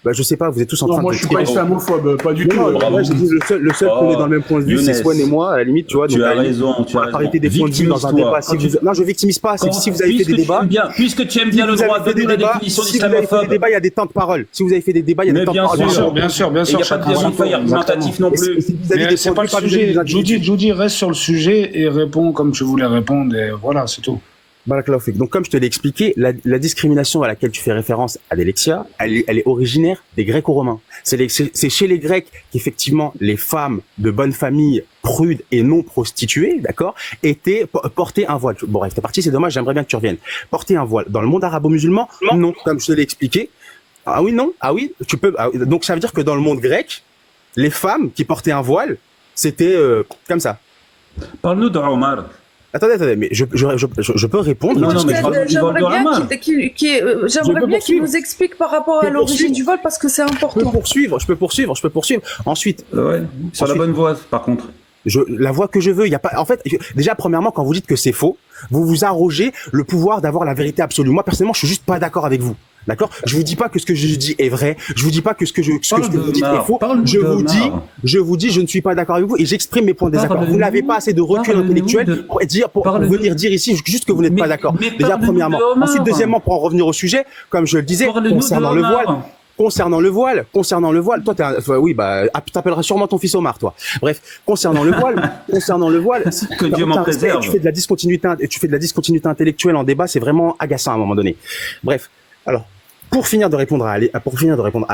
Bah, je sais pas, vous êtes tous en Non, train moi de je suis pas islamophobe, pas du tout. Non, ouais, j'ai dit le seul qu'on est dans le même point de vue, c'est Younes. Swan et moi, à la limite, tu vois. Tu donc, as à la limite, raison, tu as on va raison. arrêter des points de vue dans un débat. Non, je victimise pas. Si vous avez fait des débats. Puisque tu aimes bien le droit, donne-nous la définition Si vous avez fait des d'islamophobe. débats, il y a des temps de parole. Si vous avez fait des débats, il y a des temps de parole. Bien sûr, bien sûr. Il n'y a pas de vérité argumentatif non plus. Mais c'est pas le sujet. Judy, reste sur le sujet et réponds comme tu voulais répondre et voilà, c'est tout. Donc, comme je te l'ai expliqué, la discrimination à laquelle tu fais référence, Adélexia, elle est originaire des Greco-Romains. C'est chez les Grecs qu'effectivement les femmes de bonne famille, prudes et non prostituées, d'accord, portaient un voile. Bon, bref, t'es parti, c'est dommage, j'aimerais bien que tu reviennes. Porter un voile. Dans le monde arabo-musulman, non, comme je te l'ai expliqué. Ah oui, non, ah oui, tu peux. Donc ça veut dire que dans le monde grec, les femmes qui portaient un voile, c'était comme ça. Parle-nous de Omar. Attendez, mais je peux répondre. Non, mais j'aimerais bien qu'il nous explique par rapport à l'origine du vol parce que c'est important. Je peux poursuivre. Ensuite. Ouais, sur la bonne voie, par contre. La voie que je veux, il y a pas, en fait, déjà, premièrement, quand vous dites que c'est faux, vous vous arrogez le pouvoir d'avoir la vérité absolue. Moi, personnellement, je suis juste pas d'accord avec vous. D'accord? Je vous dis pas que ce que je dis est vrai. Je vous dis pas que ce que vous dites est faux. Je vous dis, je ne suis pas d'accord avec vous et j'exprime mes points de désaccord. Vous n'avez pas assez de recul intellectuel pour venir dire ici juste que vous n'êtes pas d'accord. Déjà, premièrement. Ensuite, deuxièmement, pour en revenir au sujet, comme je le disais, concernant le voile, toi t'appelleras sûrement ton fils Omar, toi. Bref, concernant le voile, que Dieu m'en préserve. Tu fais de la discontinuité intellectuelle en débat, c'est vraiment agaçant à un moment donné. Bref, alors pour finir de répondre à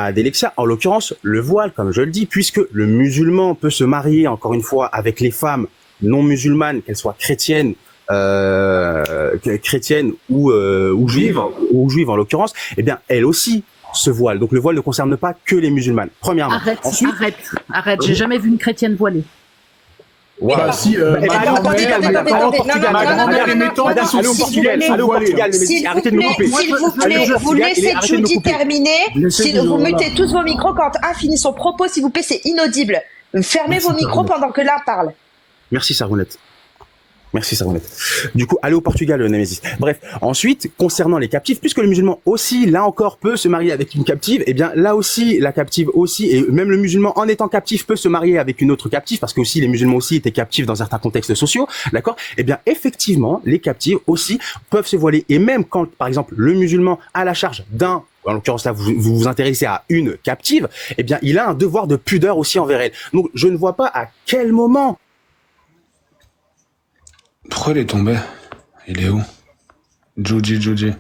Adélexia, en l'occurrence, le voile, comme je le dis, puisque le musulman peut se marier encore une fois avec les femmes non musulmanes, qu'elles soient chrétiennes ou juives en l'occurrence, eh bien elles aussi se voilent. Donc le voile ne concerne pas que les musulmanes. Premièrement. Arrête. J'ai jamais vu une chrétienne voilée. Wow. Bah, si, ma grand-mère est métante, allez au Portugal, arrêtez de me couper. S'il vous plaît, vous laissez Judy terminer. Vous mutez tous vos micros quand un finit son propos, s'il vous plaît, c'est inaudible. Fermez vos micros pendant que l'un parle. Merci Sarounette. Du coup, allez au Portugal, Némésis. Bref, ensuite, concernant les captifs, puisque le musulman aussi, là encore, peut se marier avec une captive, eh bien, là aussi, la captive aussi, et même le musulman, en étant captif, peut se marier avec une autre captive, parce que aussi, les musulmans aussi étaient captifs dans certains contextes sociaux, d'accord? Eh bien, effectivement, les captives aussi peuvent se voiler. Et même quand, par exemple, le musulman a la charge en l'occurrence là, vous vous intéressez à une captive, eh bien, il a un devoir de pudeur aussi envers elle. Donc, je ne vois pas à quel moment. Pourquoi il est tombé? Il est où? Judy.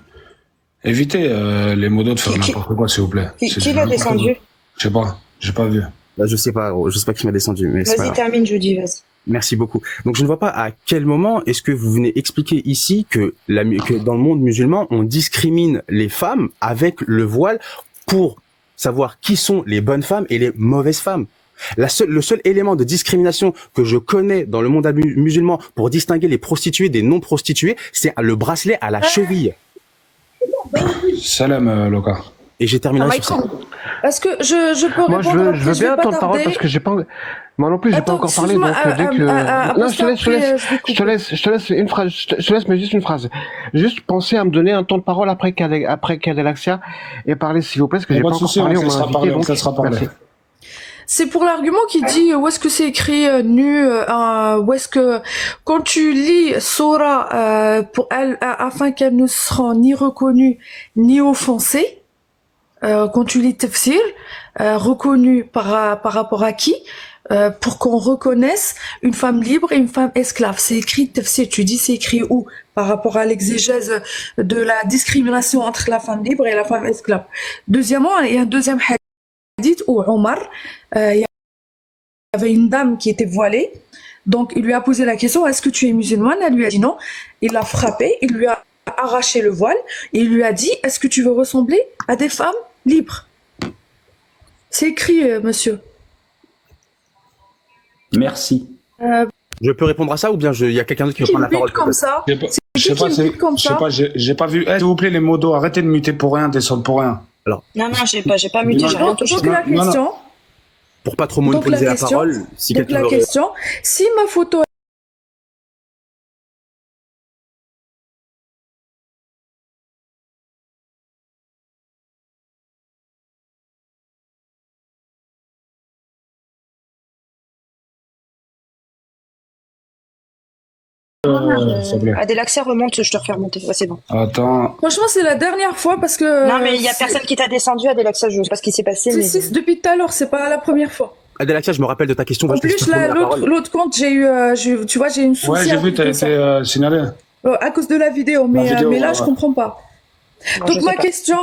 Évitez les modos de faire n'importe quoi, s'il vous plaît. Qui l'a descendu? Je sais pas, j'ai pas vu. Là, je sais pas qui m'a descendu. Vas-y, termine, Judy, vas-y. Merci beaucoup. Donc, je ne vois pas à quel moment est-ce que vous venez expliquer ici que dans le monde musulman, on discrimine les femmes avec le voile pour savoir qui sont les bonnes femmes et les mauvaises femmes. Le seul élément de discrimination que je connais dans le monde musulman pour distinguer les prostituées des non-prostituées, c'est le bracelet à la cheville. Salam, Loka. Et j'ai terminé sur ça. Est-ce que je peux répondre? Moi, je veux bien attendre parole parce que j'ai pas. Moi non plus, j'ai pas encore parlé. Donc dès que. Non, je te laisse une phrase. Je te laisse, mais juste une phrase. Juste penser à me donner un temps de parole après qu'Adélexia et parler, s'il vous plaît, parce que j'ai pas encore parlé. On sera parlé. C'est pour l'argument qui dit où est-ce que c'est écrit nu, où est-ce que quand tu lis Surah pour elle afin qu'elle ne sera ni reconnue ni offensée, quand tu lis Tafsir, reconnue par rapport à qui? Pour qu'on reconnaisse une femme libre et une femme esclave. C'est écrit Tafsir, tu dis c'est écrit où? Par rapport à l'exégèse de la discrimination entre la femme libre et la femme esclave. Deuxièmement, il y a un deuxième hadith où Omar, il y avait une dame qui était voilée, donc il lui a posé la question, est-ce que tu es musulmane? Elle lui a dit non, il l'a frappée, il lui a arraché le voile, et il lui a dit, est-ce que tu veux ressembler à des femmes libres? C'est écrit, monsieur. Merci. Je peux répondre à ça ou bien il y a quelqu'un d'autre qui veut prendre la parole comme ça. Je sais pas, j'ai pas vu. S'il vous plaît, les modos, arrêtez de muter pour rien, descendre pour rien. Alors. Non, j'ai pas muté, j'ai rien touché. Donc la question. Pour pas trop monopoliser la parole, si quelqu'un veut. Si ma photo Adélaxia remonte, je te refais remonter. Ouais, c'est bon. Attends. Franchement, c'est la dernière fois parce que. Non, mais il y a personne qui t'a descendu, Adélaxia. Je sais pas ce qui s'est passé. Si, depuis tout à l'heure, c'est pas la première fois. Adélaxia, je me rappelle de ta question. En plus, là, l'autre compte, j'ai eu, tu vois, j'ai une souci. Ouais, j'ai vu, t'as été signalé. À cause de la vidéo, mais là, je comprends pas. Donc, ma question,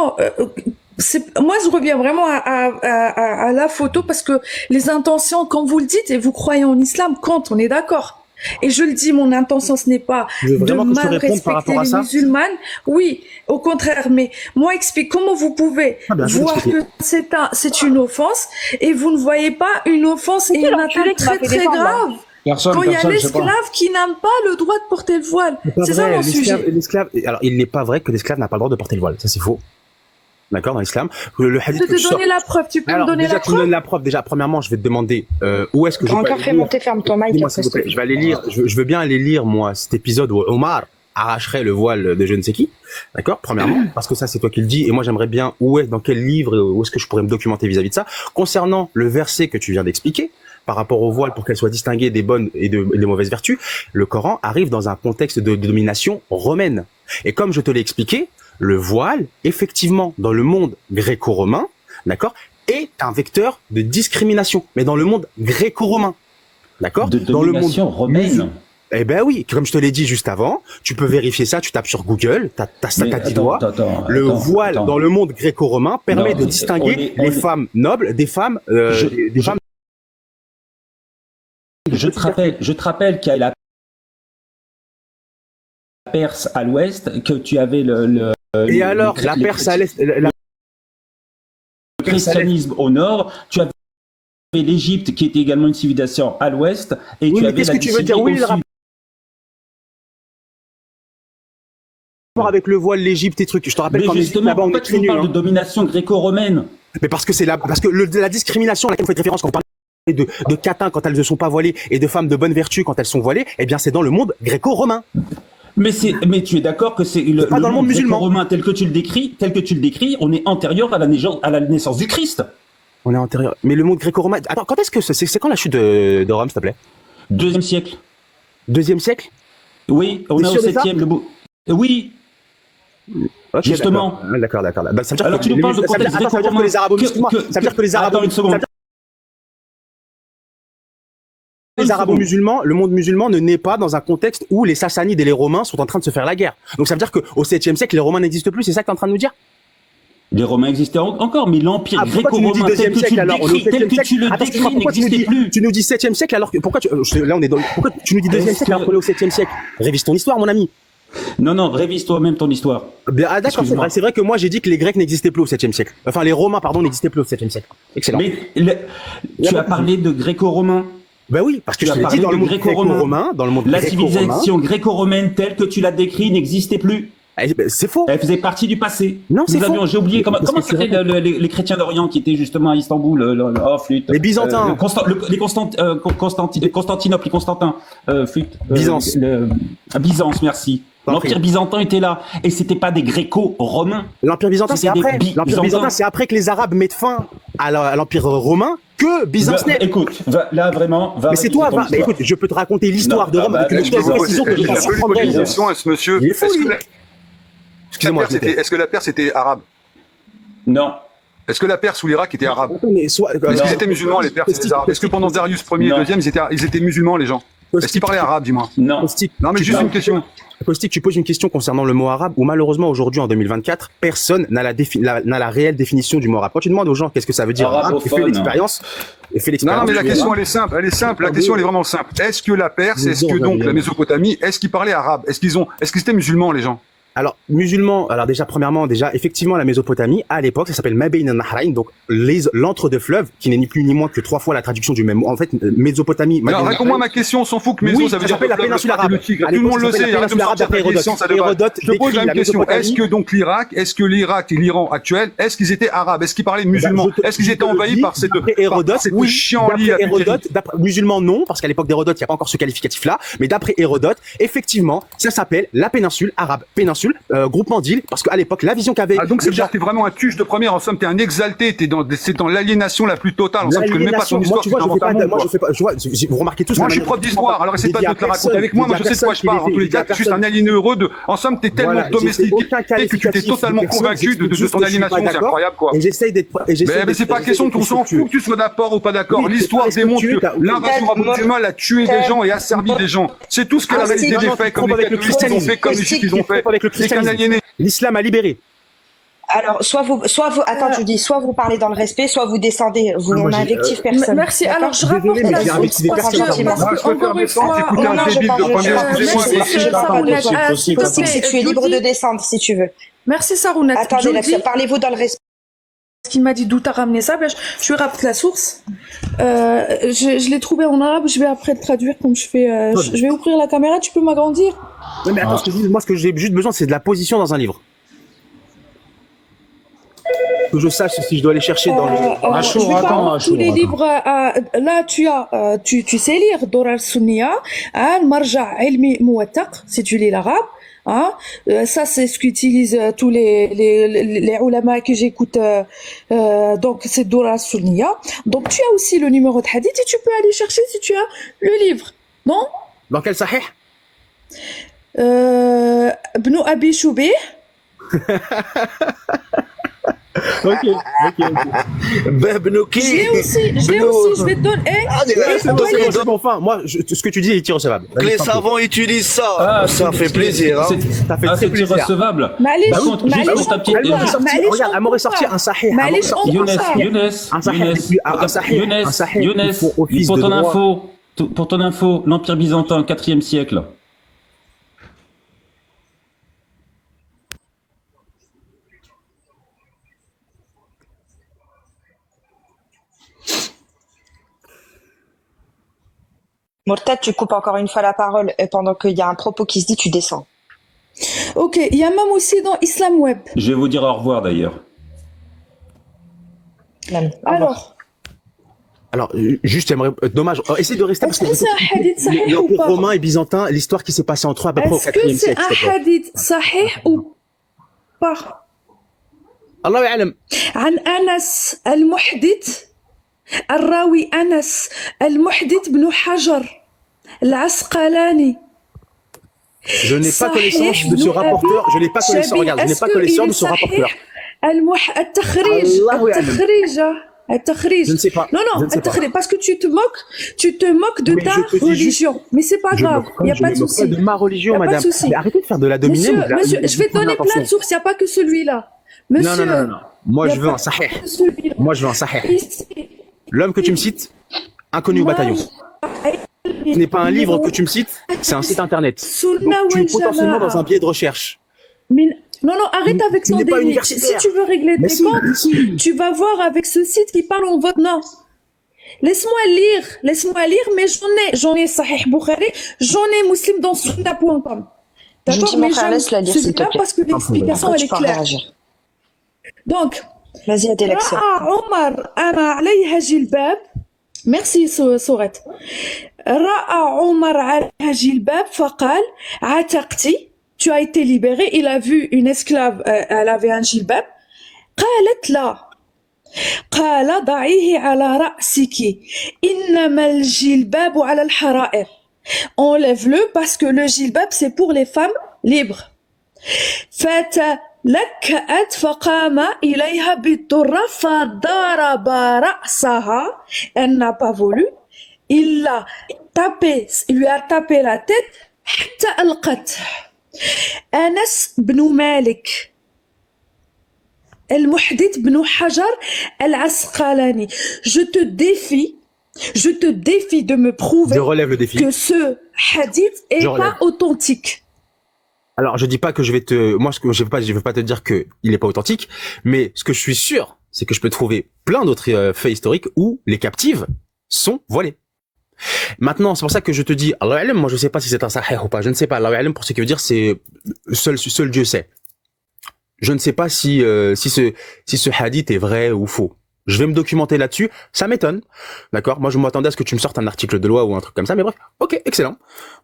moi, je reviens vraiment à la photo parce que les intentions, quand vous le dites et vous croyez en islam, comptent, on est d'accord. Et je le dis, mon intention, ce n'est pas de mal respecter les musulmanes. Oui, au contraire. Mais moi, explique comment vous pouvez voir que c'est une offense et vous ne voyez pas une offense et une atteinte très très grave. Quand il y a l'esclave qui n'a pas le droit de porter le voile. C'est ça mon sujet. L'esclave, alors il n'est pas vrai que l'esclave n'a pas le droit de porter le voile. Ça c'est faux. D'accord, dans l'islam. Le hadith je peux te donner la preuve. Tu peux me donner la preuve. Tu me donnes la preuve. Déjà, premièrement, je vais te demander où est-ce que je peux encore fait monter, ferme ton mic. Dis-moi, s'il vous plaît. Je vais aller lire. Je veux bien aller lire moi cet épisode où Omar arracherait le voile de je ne sais qui. D'accord, premièrement, parce que ça c'est toi qui le dis. Et moi j'aimerais bien dans quel livre, où est-ce que je pourrais me documenter vis-à-vis de ça. Concernant le verset que tu viens d'expliquer, par rapport au voile pour qu'elle soit distinguée des bonnes et des mauvaises vertus, le Coran arrive dans un contexte de domination romaine. Et comme je te l'ai expliqué, le voile, effectivement, dans le monde gréco-romain, d'accord, est un vecteur de discrimination, mais dans le monde gréco-romain, d'accord, dans le monde romaine. Eh ben oui, comme je te l'ai dit juste avant, tu peux vérifier ça, tu tapes sur Google, t'as 10 doigts. Le voile dans le monde gréco-romain permet de distinguer les femmes nobles des femmes, des femmes. Je te rappelle qu'il y a la Perse à l'ouest, que tu avais et alors, la Perse à l'est, le christianisme au nord, tu avais l'Égypte qui était également une civilisation à l'ouest, et tu avais qu'est-ce que tu veux dire? Oui, le rapport avec le voile, l'Égypte et trucs. Je te rappelle quand justement, pourquoi tu nous parles de domination gréco-romaine? Mais parce que la discrimination à laquelle vous faites référence quand vous parlez de catins quand elles ne sont pas voilées et de femmes de bonne vertu quand elles sont voilées, eh bien c'est dans le monde gréco-romain. Mais tu es d'accord que c'est le monde gréco-romain tel que tu le décris, on est antérieur à la naissance du Christ. On est antérieur. Mais le monde gréco-romain. Attends, quand est-ce que c'est quand la chute de Rome, s'il te plaît? 2e siècle. 2e siècle? Oui, on est au 7e. Oui. Okay, justement. D'accord. Bah, ça veut dire alors tu nous parles de contexte gréco-romain. Ça veut dire que les arabo-musulmans. Ça veut dire que les arabo. Attends une seconde. Les arabo-musulmans, le monde musulman ne naît pas dans un contexte où les Sassanides et les Romains sont en train de se faire la guerre. Donc ça veut dire qu'au 7e siècle, les Romains n'existent plus, c'est ça que tu es en train de nous dire? Les Romains existaient encore, mais l'empire gréco-romain tel que tu le décris n'existait plus. Tu nous dis 7e siècle alors que pourquoi tu nous dis 2e siècle alors qu'on est au 7e siècle? Révise ton histoire, mon ami. Non, révise toi-même ton histoire. Bien, d'accord, c'est vrai que moi j'ai dit que les Grecs n'existaient plus au 7e siècle. Enfin, les Romains, pardon, n'existaient plus au 7e siècle. Excellent. Mais tu as parlé de gréco-romain. Ben oui, parce que je l'ai dit dans le monde gréco-romain, la civilisation gréco-romaine telle que tu l'as décrite n'existait plus. C'est faux. Elle faisait partie du passé. Non, c'est faux. J'ai oublié comment s'appelaient les chrétiens d'Orient qui étaient justement à Istanbul. Flûte. Les Byzantins. Constantinople, les Constantins. Flûte. Byzance. Byzance, merci. L'Empire byzantin était là, et c'était pas des Gréco-romains. L'Empire byzantin, c'est après. L'Empire byzantin, c'est après que les Arabes mettent fin à l'Empire romain que Byzance naît. Écoute, là vraiment. Mais c'est toi, écoute, je peux te raconter l'histoire de Rome avec une précision que je comprendrai. Une question à ce monsieur. Excusez-moi. Est-ce que la Perse était arabe? Non. Est-ce que la Perse ou l'Irak étaient arabes? Est-ce qu'ils étaient musulmans, les Perses et les Arabes? Est-ce que pendant Darius Ier et II, ils étaient musulmans, les gens? Est-ce qu'ils parlaient arabe, dis-moi? Non. Non, mais juste une question. Caustic, tu poses une question concernant le mot arabe où malheureusement aujourd'hui en 2024, personne n'a la réelle définition du mot arabe. Quand tu demandes aux gens qu'est-ce que ça veut dire arabe, tu fais l'expérience. Non, mais la question elle est simple, La question elle est vraiment simple. Est-ce que la Perse, est-ce que donc la Mésopotamie, est-ce qu'ils parlaient arabe? Est-ce qu'ils étaient musulmans, les gens? Alors, musulmans, premièrement, effectivement, la Mésopotamie, à l'époque, ça s'appelle Mabayn al-Nahrayn, donc l'entre-deux fleuves, qui n'est ni plus ni moins que 3 fois la traduction du même mot. En fait, Mésopotamie. Alors, réponds-moi ma question, on s'en fout que Méso, ça veut dire la péninsule arabe. Tout le monde le sait, je te pose la même question. Est-ce que donc l'Irak et l'Iran actuel, est-ce qu'ils étaient arabes? Est-ce qu'ils parlaient musulmans? Est-ce qu'ils étaient envahis par cette chienlit? D'après musulmans, non, parce qu'à l'époque d'Hérodote, il n'y a pas encore ce qualificatif-là, mais d'après Hérodote, effectivement, ça s'appelle la péninsule arabe. Péninsule péninsule, groupement d'îles, parce qu'à l'époque, la vision qu'avait... Ah, donc c'est dire que t'es vraiment un tuche de première, en somme, t'es un exalté, c'est dans l'aliénation la plus totale, en somme, tu connais même pas son histoire, vous remarquez tous... Moi, je suis prof d'histoire, alors essaie pas de te la raconter avec moi, je sais de quoi je parle. En tous les cas, tu es juste un aliéné heureux en somme, t'es tellement domestiqué que tu t'es totalement convaincu de ton aliénation, c'est incroyable, quoi. Et j'essaye d'être... Mais c'est pas question, on s'en fout que tu sois d'accord ou pas d'accord. L'histoire démontre que l'invasion musulmane a tué des gens et asservi des gens. C'est tout ce que la réalité des faits, comme les catholiques ont fait, comme les juifs ils ont fait. C'est qu'un aliéné. L'islam a libéré. Alors, soit vous, attends, je dis, soit vous parlez dans le respect, soit vous descendez, on invective personne. Merci. Alors, je rapporte la source. Tu es libre de descendre, si tu veux. Merci, Sarounette. Attendez, parlez-vous dans le respect. Qui m'a dit d'où t'as ramené ça, je lui rapporte la source. Je l'ai trouvé en arabe, je vais après le traduire comme je fais. Je vais ouvrir la caméra, tu peux m'agrandir? Oui, mais attends, moi ce que j'ai juste besoin, c'est de la position dans un livre. Que je sache si je dois aller chercher dans le... tous les livres, là tu sais lire Dorar Sunniya, Marja Ilmi Muwattaq, si tu lis l'arabe. Hein, ça c'est ce qu'utilisent tous les ulama que j'écoute, donc c'est Dorar Sunniya. Donc tu as aussi le numéro de hadith et tu peux aller chercher si tu as le livre, non? Dans quel sahih? Ibn Abi Shubih. Ok. J'ai aussi, je vais te donner. C'est bon, enfin, moi, ce que tu dis est irrecevable. Les savants utilisent ça. Ça fait plaisir. Ça fait très plaisir. C'est irrecevable. Regarde, elle m'aurait sorti un sahih. Younes, pour ton info, l'Empire byzantin, 4e siècle. Mortad, tu coupes encore une fois la parole pendant qu'il y a un propos qui se dit, tu descends. Ok, il y a même aussi dans Islam Web. Je vais vous dire au revoir d'ailleurs. Alors, juste, j'aimerais, dommage, essaye de rester parce que c'est un hadith sahih ou pas? Romain et byzantin, l'histoire qui s'est passée entre eux à peu près au 4e siècle. Est-ce que c'est un hadith sahih ou pas? Allah ya'lam. عن أنس المحدث الراوي أنس المحدث بن حجر العسقلاني. Je n'ai pas connaissance de ce rapporteur, je n'ai pas connaissance, regarde, je n'ai pas connaissance de ce rapporteur. التخريج. Je ne sais pas. Non, parce que tu te moques de ta religion. Mais c'est pas grave, il n'y a pas de souci. De ma religion, madame. Mais arrêtez de faire de la dominée. Monsieur, je vais te donner plein de sources, il n'y a pas que celui-là. Monsieur, non. Moi, je veux un sahih. L'homme que tu me cites, inconnu au bataillon. Ce n'est pas un livre que tu me cites, c'est un site internet. Donc, tu es potentiellement dans un biais de recherche. Non, arrête avec son délire. Si tu veux régler tes comptes, tu vas voir avec ce site qui parle en votre nom. Laisse-moi lire, mais j'en ai Sahih Bukhari, j'en ai Muslim dans sunna.com. D'accord, mais celui-là parce que l'explication elle est claire. Donc, vas-y, Adélix. Omar ana alayha jilbab. Merci Sourette. Ra'a Omar alayha jilbab faqal ataqti. Tu as été libéré. Il a vu une esclave, elle avait un jilbab. قالت لا. قال ضعيه على رأسك. إنما الجلباب على الحرائر. Enlève-le parce que le jilbab c'est pour les femmes libres. فتلكأت فقام إليها بالضرة فضرب رأسها. Elle n'a pas voulu. Il lui a tapé la tête حتى ألقته. أنس بن مالك المحدث بن حجر العسقلاني. Je te défie de me prouver que ce hadith est pas authentique. Alors, je dis pas que je veux pas te dire que il est pas authentique, mais ce que je suis sûr, c'est que je peux trouver plein d'autres faits historiques où les captives sont voilées. Maintenant, c'est pour ça que je te dis, Allah alam, moi je sais pas si c'est un sahih ou pas, je ne sais pas, Allah alam, pour ce qui veut dire, c'est seul Dieu sait. Je ne sais pas si ce hadith est vrai ou faux. Je vais me documenter là-dessus, ça m'étonne, d'accord? Moi je m'attendais à ce que tu me sortes un article de loi ou un truc comme ça, mais bref, ok, excellent.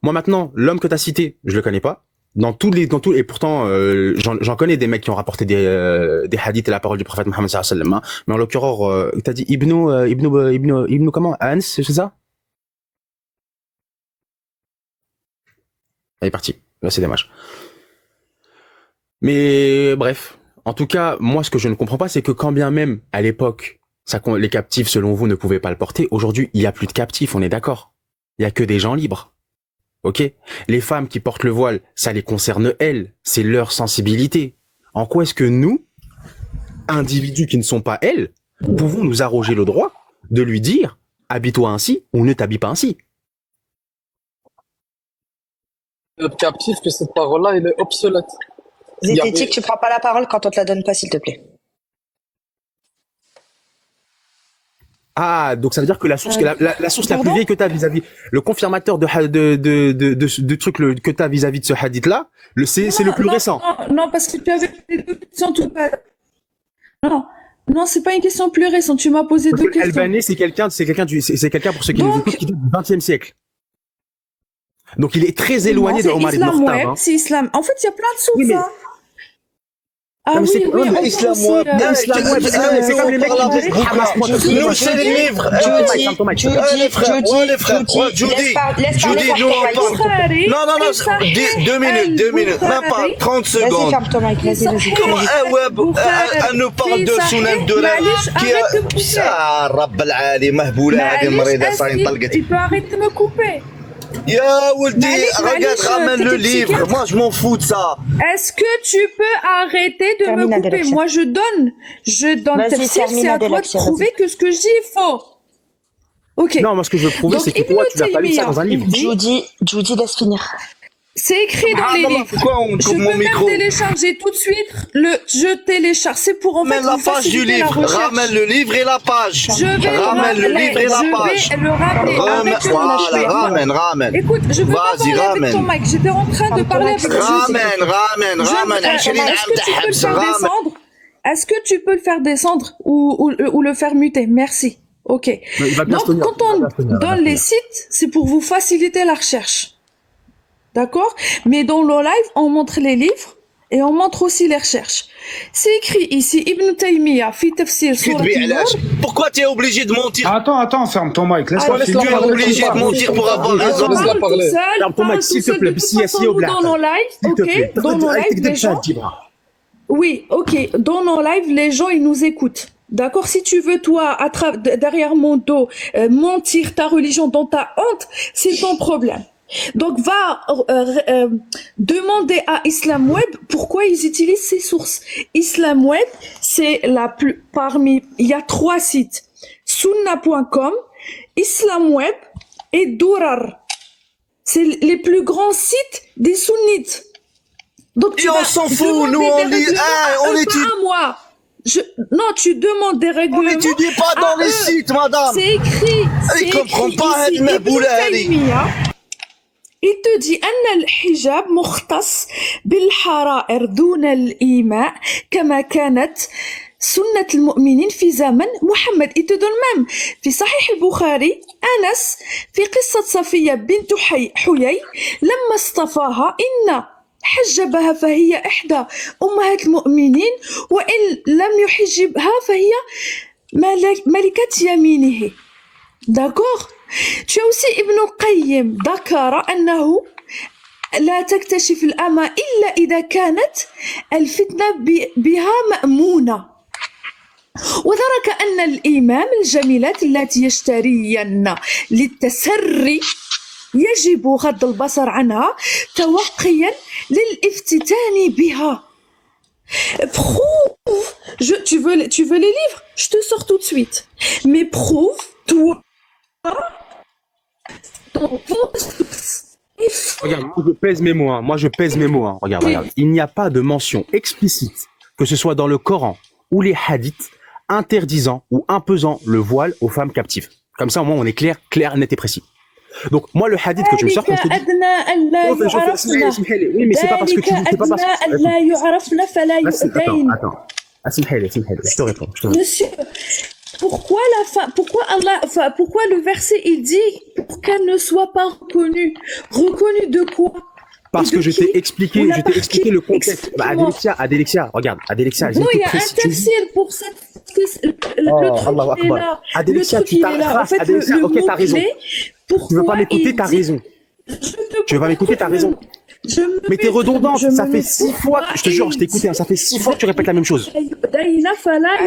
Moi maintenant, l'homme que t'as cité, je le connais pas, Et pourtant, j'en connais des mecs qui ont rapporté des hadiths et la parole du prophète Mohammed sallallahu alayhi wa sallam, hein. Mais en l'occurrence, t'as dit Ibn comment? Ans, c'est ça? Elle est partie. Là, c'est dommage. Mais, bref. En tout cas, moi, ce que je ne comprends pas, c'est que quand bien même, à l'époque, les captifs, selon vous, ne pouvaient pas le porter, aujourd'hui, il n'y a plus de captifs, on est d'accord. Il y a que des gens libres. Ok, les femmes qui portent le voile, ça les concerne elles, c'est leur sensibilité. En quoi est-ce que nous, individus qui ne sont pas elles, pouvons nous arroger le droit de lui dire habille-toi ainsi ou ne t'habille pas ainsi? Le captif, que cette parole-là, elle est obsolète. Zététique, tu prends pas la parole quand on te la donne pas, s'il te plaît. Ah, donc ça veut dire que la source, la source la plus vieille que t'as vis-à-vis, le confirmateur de truc que t'as vis-à-vis de ce hadith-là, c'est le plus récent. Non, parce que tu avais deux questions tout à l'heure. Non, c'est pas une question plus récente. Tu m'as posé deux questions. Albanais, c'est quelqu'un pour ceux qui nous écoutent qui date du XXe siècle. Donc il est très éloigné de Omar ibn Khattab. Hein. C'est islam. En fait, il y a plein de sources. Oui, Ah non, oui, oui, Islam web. C'est comme les mecs qui disent nous, c'est les livres. Les frères. Judy, nous, on parle. Non. 2 minutes. Même pas 30 secondes. Comment un web, elle nous parle de Sunan Durel qui a. Ah, Rabb al-Ali, Mahboula, Hadi Marida, Saïn Talgat. Il peut arrêter de me couper. Ya Waldi, regarde, ramène le livre. Moi, je m'en fous de ça. Est-ce que tu peux arrêter de me couper? Moi, je donne tafsir, c'est à toi de prouver que ce que je dis est faux. Ok. Non, moi, ce que je veux prouver, c'est que toi, tu n'as pas lu ça dans un livre. Judy, laisse finir. C'est écrit dans les livres. Pourquoi on coupe mon micro? Je peux même télécharger tout de suite. Je télécharge. C'est pour en fait. Ramène la page du livre. Ramène le livre et la page. Ramène le livre et la page. Je vais le ramener avec Voilà, ramène. Écoute, je veux pas parler avec ton mic. J'étais en train de parler avec Ramène. Est-ce que tu peux le faire descendre ou le faire muter? Merci. Ok. Donc, quand on donne les sites, c'est pour vous faciliter la recherche. D'accord? Mais dans le live, on montre les livres et on montre aussi les recherches. C'est écrit ici, Ibn Taymiyyah, fi tafsir Sourate An-Nur. Pourquoi tu es obligé de mentir? Attends, ferme ton mic. Laisse-moi tu es obligé de mentir pour avoir raison. Ferme ton mic, s'il te plaît. Dans nos lives, ok? Dans nos lives, les gens... Oui, ok. Dans nos lives, les gens, ils nous écoutent. D'accord? Si tu veux, toi, derrière mon dos, mentir ta religion dans ta honte, c'est ton problème. Donc, va demander à Islam Web pourquoi ils utilisent ces sources. Islam Web, c'est il y a 3 sites. Sunna.com, Islam Web et Durar. C'est les plus grands sites des sunnites. Donc, on s'en fout, nous, on étudie. Moi. Non, tu demandes des règlements. On n'étudie pas dans les sites, madame. C'est écrit. Elle comprend pas, elle me boule, il te dit أن الحجاب مختص بالحرائر دون الإيماء كما كانت سنة المؤمنين في زمن محمد. Il te donne même في صحيح البخاري أنس في قصة صفية بنت حيي لما اصطفاها إن حجبها فهي إحدى أمهات المؤمنين وإن لم يحجبها فهي ملكة يمينه. D'accord? Tu as aussi Ibn Qayyim ذكر أنه لا تكتشف الأمة إلا إذا كانت الفتنة بها مأمونة. وذكر أن الإمام الجميلات التي يشترين للتسري يجب غض البصر عنها توقيا للافتتان بها. Prouve, tu veux les livres? Je te sors tout de suite. Mais prouve, toi, Regarde, moi je pèse mes mots. Hein. Regarde. Il n'y a pas de mention explicite, que ce soit dans le Coran ou les hadiths, interdisant ou imposant le voile aux femmes captives. Comme ça, au moins, on est clair, net et précis. Donc, moi, le hadith que tu me sors, quand je te dis... Oui, mais c'est pas parce que tu dis... C'est pas parce que... Attends. Je te réponds. Monsieur, pourquoi le verset il dit pour qu'elle ne soit pas reconnue? Reconnue de quoi? Parce que je t'ai expliqué le contexte. Bah, Adélexia, regarde, Adélexia. Non, il y a un tafsir pour ça. Le truc il est là. Adélexia, tu t'arrêtes. Adélexia, ok, t'as raison. Tu veux pas m'écouter, t'as raison. Tu veux pas m'écouter, t'as raison. Mais t'es redondante, ça fait 6 fois, je te jure, je t'ai écouté, ça fait 6 fois que tu répètes la même chose.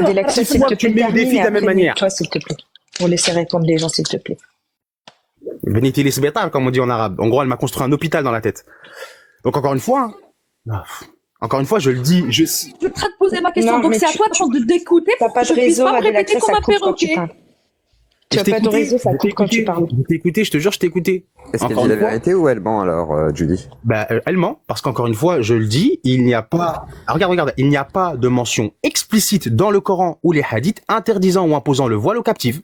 Adélexia, s'il te plaît, tu mets au défi de la même manière. Toi, s'il te plaît. Pour laisser répondre les gens, s'il te plaît. Benitilis Betal, comme on dit en arabe. En gros, elle m'a construit un hôpital dans la tête. Donc, encore une fois, je le dis, je suis en train de poser ma question, donc c'est à toi d'écouter. T'as pas de réseau, Adélexia, ça coupe quand tu parles. Tu as pas de réseau, ça coupe quand tu parles. Je t'ai écouté, je te jure, je t'ai écouté. Est-ce qu'elle dit la vérité ou elle ment alors, Judy? Bah, elle ment, parce qu'encore une fois, je le dis, il n'y a pas, regarde, il n'y a pas de mention explicite dans le Coran ou les hadiths interdisant ou imposant le voile aux captives.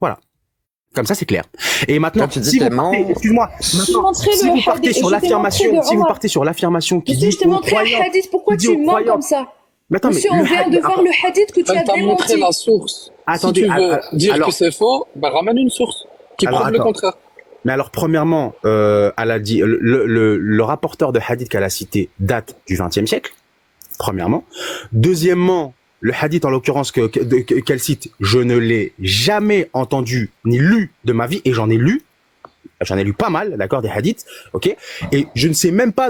Voilà. Comme ça, c'est clair. Et maintenant, si vous partez, excuse-moi, si vous partez sur l'affirmation qui dit je t'ai montré un hadith, pourquoi tu mens comme ça? Monsieur, on vient de voir le hadith que tu as démenti. Montré la source. Attendez, si tu veux dire que c'est faux, bah ramène une source qui prouve le contraire. Mais alors, premièrement, elle a dit, le rapporteur de hadith qu'elle a cité date du XXe siècle. Premièrement. Deuxièmement, le hadith, en l'occurrence, qu'elle cite, je ne l'ai jamais entendu ni lu de ma vie, et j'en ai lu pas mal, d'accord, des hadiths, ok, et je ne sais même pas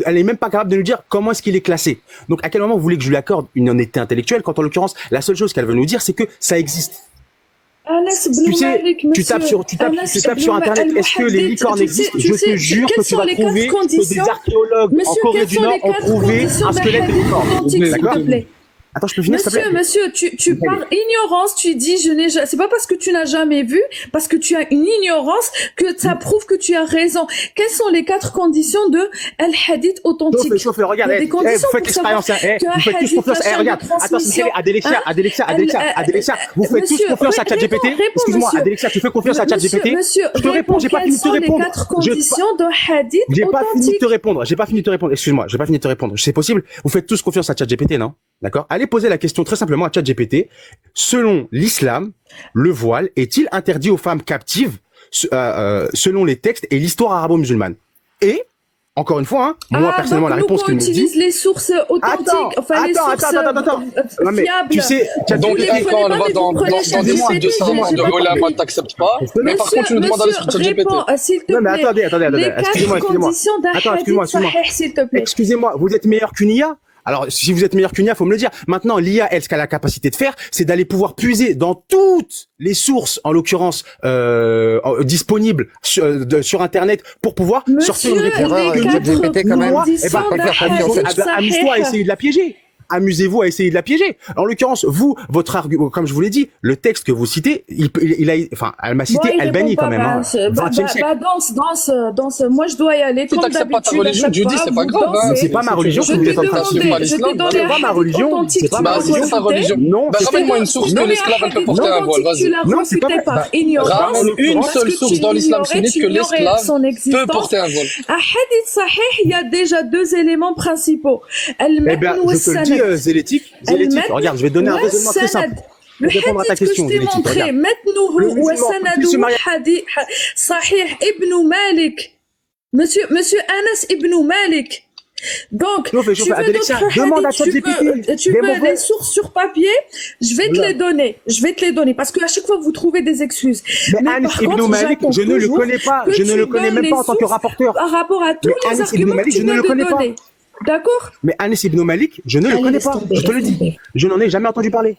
elle est même pas capable de nous dire comment est-ce qu'il est classé. Donc, à quel moment vous voulez que je lui accorde une honnêteté intellectuelle, quand en l'occurrence, la seule chose qu'elle veut nous dire, c'est que ça existe. Tu sais, tu tapes sur Internet, est-ce que les licornes existent? Je te jure que tu vas trouver que des archéologues en Corée du Nord ont trouvé un squelette de licorne. D'accord? Attends, je peux finir, s'il te plaît? Monsieur, tu parles ignorance, tu dis c'est pas parce que tu n'as jamais vu, parce que tu as une ignorance que ça prouve que tu as raison. Quelles sont les 4 conditions de al-hadith authentique? Regarde, vous faites l'expérience, vous faites tous confiance, regarde, attends, Adélexia, vous faites tous confiance à ChatGPT? Excuse-moi, Adélexia, tu fais confiance à ChatGPT? Je te réponds, j'ai pas fini de te répondre. J'ai pas fini de te répondre, excuse-moi, j'ai pas fini de te répondre. C'est possible? Vous faites tous confiance à ChatGPT, non? D'accord? Allez poser la question très simplement à ChatGPT. Selon l'islam, le voile est-il interdit aux femmes captives selon les textes et l'histoire arabo-musulmane? Et encore une fois, moi personnellement, la réponse qu'il me dit. Utilise les sources authentiques, les sources fiables. Tu sais, donc quand elle va dans des sites de science de Olam, elle t'accepte pas. Mais par contre, tu nous demandes d'aller sur ChatGPT. Non mais attendez, excusez-moi, vous êtes meilleur qu'une IA? Alors, si vous êtes meilleur qu'une IA, faut me le dire. Maintenant, l'IA, elle, ce qu'elle a la capacité de faire, c'est d'aller pouvoir puiser dans toutes les sources, en l'occurrence, disponibles sur Internet, pour pouvoir sortir une réponse. Amuse-toi à essayer de la piéger. Amusez-vous à essayer de la piéger. En l'occurrence, vous, votre argument, comme je vous l'ai dit, le texte que vous citez, elle m'a cité Albanie quand même, 20e siècle. Danse. Moi, je dois y aller. Si t'acceptes pas ta religion, Judy, c'est pas grave. C'est pas ma religion que vous êtes en train de citer. C'est pas ma religion. C'est pas ma religion. Non. Ramène-moi une source que l'esclave, elle peut porter un voile. Vas-y. Non, c'est pas par ignorance. Ramène une seule source dans l'islam sunnite que l'esclave peut porter un voile. À hadith sahih, il y a déjà 2 éléments principaux. Je te le dis, Zélétique, regarde, je vais te donner un raisonnement très simple. Le hadith que je t'ai montré, Metnouhu wa sanadou hadith sahih ibn Malik. Monsieur Anas ibn Malik. Donc, tu veux les sources sur papier, je vais te les donner, parce que à chaque fois vous trouvez des excuses. Mais Anas ibn Malik, je ne le connais pas, je ne le connais même pas en tant que rapporteur. Par rapport à tous les arguments que tu veux me donner. D'accord? Mais Anas ibn Malik, je ne le connais pas, je te le dis. Je n'en ai jamais entendu parler.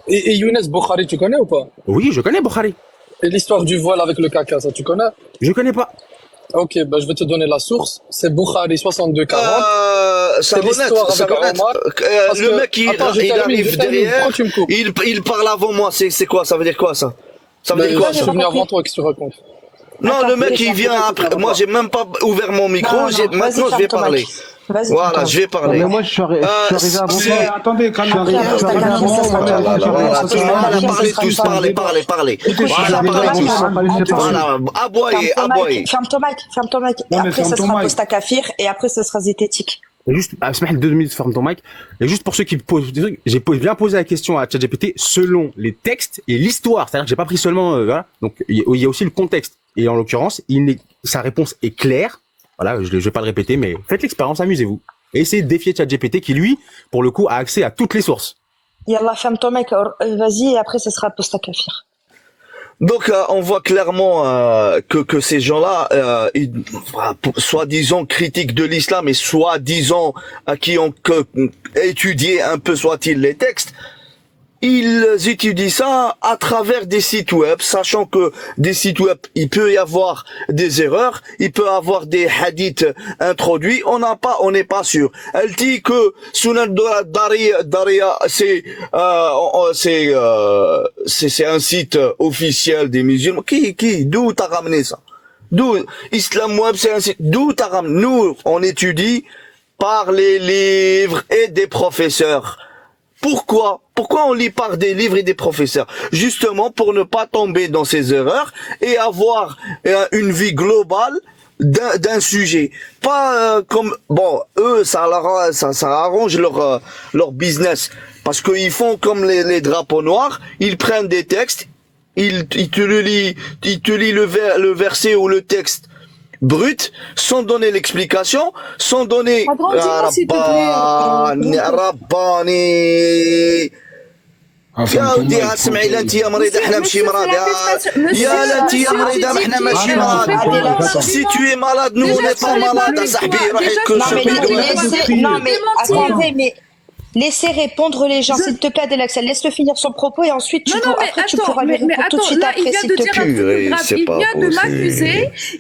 Et Younes Bukhari, tu connais ou pas? Oui, je connais Bukhari. Et l'histoire du voile avec le caca, ça tu connais? Je connais pas. Ok, je vais te donner la source. C'est Bukhari 6240. C'est l'histoire avec Omar. Le mec, il arrive derrière, il parle avant moi. C'est quoi? Ça veut dire quoi ça? Ça veut dire quoi? Je suis venu avant toi, qu'est-ce que tu racontes? Non, le mec, il vient après. Moi, j'ai même pas ouvert mon micro. Maintenant, je vais parler. Voilà, je vais parler. Mais moi, je suis arrivé avant toi. Attendez, quand même. Parlez tous, parlez. Voilà, parlez tous. Voilà, aboyez. Ferme ton mic. Après, ça sera post-kafir et après, ce sera zététique. Juste, 2 minutes, ferme ton mic. Et juste pour ceux qui posent des trucs, j'ai bien posé la question à ChatGPT selon les textes et l'histoire. C'est-à-dire que j'ai pas pris seulement, voilà. Donc, il y a aussi le contexte. Et en l'occurrence, sa réponse est claire. Voilà, je vais pas le répéter, mais faites l'expérience, amusez-vous. Et essayez de défier ChatGPT qui, lui, pour le coup, a accès à toutes les sources. Yallah, ferme ton mec, vas-y, et après, ça sera post-kafir. Donc on voit clairement que ces gens-là, soi-disant critiques de l'islam et soi-disant qui ont étudié un peu soit-il les textes, ils étudient ça à travers des sites web, sachant que des sites web, il peut y avoir des erreurs, il peut y avoir des hadiths introduits, on n'est pas sûr. Elle dit que Sunan Daria, c'est un site officiel des musulmans. D'où t'as ramené ça? D'où Islam Web, c'est un site. D'où t'as ramené? Nous, on étudie par les livres et des professeurs. Pourquoi on lit par des livres et des professeurs? Justement pour ne pas tomber dans ces erreurs et avoir une vie globale d'un sujet. Pas comme eux ça arrange leur business parce qu'ils font comme les drapeaux noirs, ils prennent des textes, ils te lient le verset ou le texte brut, sans donner l'explication, sans donner يا ودي اسمعي لا انت يا مريضه احنا ماشي مرض يا لا انت يا مريضه احنا ماشي مرض si tu es malade nous on n'est pas malade صاحبي روحي non mais attendez mais laissez répondre les gens, s'il te plaît, Adelaxa. Laisse-le finir son propos et ensuite tu pourras lui répondre tout de suite après, s'il te plaît.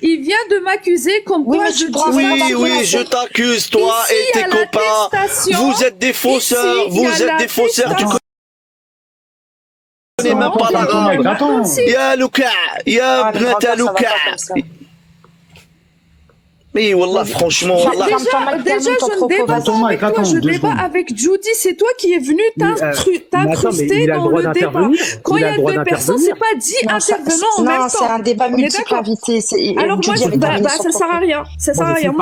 Il vient de m'accuser comme quoi je dis. Oui, je t'accuse, toi et tes copains. Vous êtes des fausseurs, tu connais même pas l'arabe. Ya Luka, ya Bnata Luka. Mais wallah, franchement, déjà je débat avec Judy, c'est toi qui es venu t'incruster dans le débat. Quand il y a deux personnes, c'est pas 10 intervenants en même temps. Non, c'est un débat multiple-invité. Alors moi, ça sert à rien. Ça sert à rien.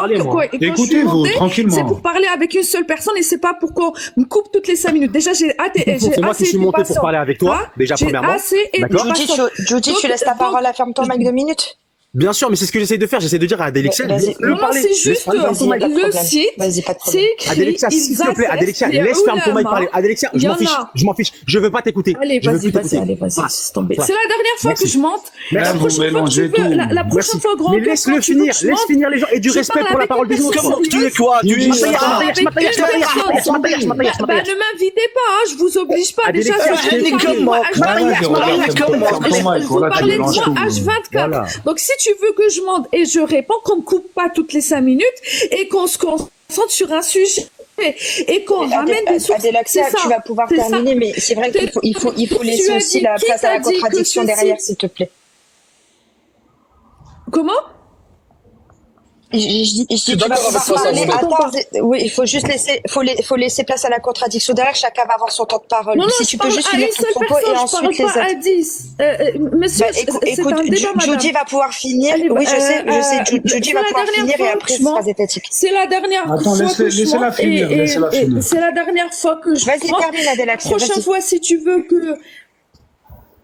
Écoutez-vous, tranquillement. C'est pour parler avec une seule personne et c'est pas pour qu'on me coupe toutes les 5 minutes. Déjà, j'ai c'est moi qui suis monté pour parler avec toi, déjà premièrement. Judy, tu laisses ta parole à ferme ton mic 2 minutes. Bien sûr, mais c'est ce que j'essaie de faire. J'essaie de dire à Adélexia. Non, c'est juste le site. C'est écrit. Adélexia, s'il te plaît, Adélexia, laisse ferme ton mic parler. Adélexia, je m'en fiche. Je veux pas t'écouter. Allez, vas-y, laisse tomber. C'est la dernière fois que je monte. La prochaine fois, grand. Mais laisse-le finir. Laisse finir les gens et du respect pour la parole des autres. Comment tu es quoi? Ne m'invitez pas, je vous oblige pas. Déjà, vous parlez de moi H24. Donc, si tu veux que je monte et je réponds, qu'on me coupe pas toutes les 5 minutes et qu'on se concentre sur un sujet et qu'on ramène des sources. Adelaxa, tu vas pouvoir terminer, mais c'est vrai qu'il faut laisser aussi la place à la contradiction derrière, s'il te plaît. Comment? Je dis, tu vas pouvoir parler. Attends, oui, il faut juste faut laisser place à la contradiction derrière. Chacun va avoir son temps de parole. Non, si tu peux juste finir ton propos et ensuite les autres. À 10. Monsieur, écoute, Judy va pouvoir finir. Oui, je sais. Judy va pouvoir finir et après ce sera zététique. C'est la dernière fois que laissez-la finir. C'est la dernière fois que je. Vas-y, termine, Adelaxa. Prochaine fois, si tu veux que.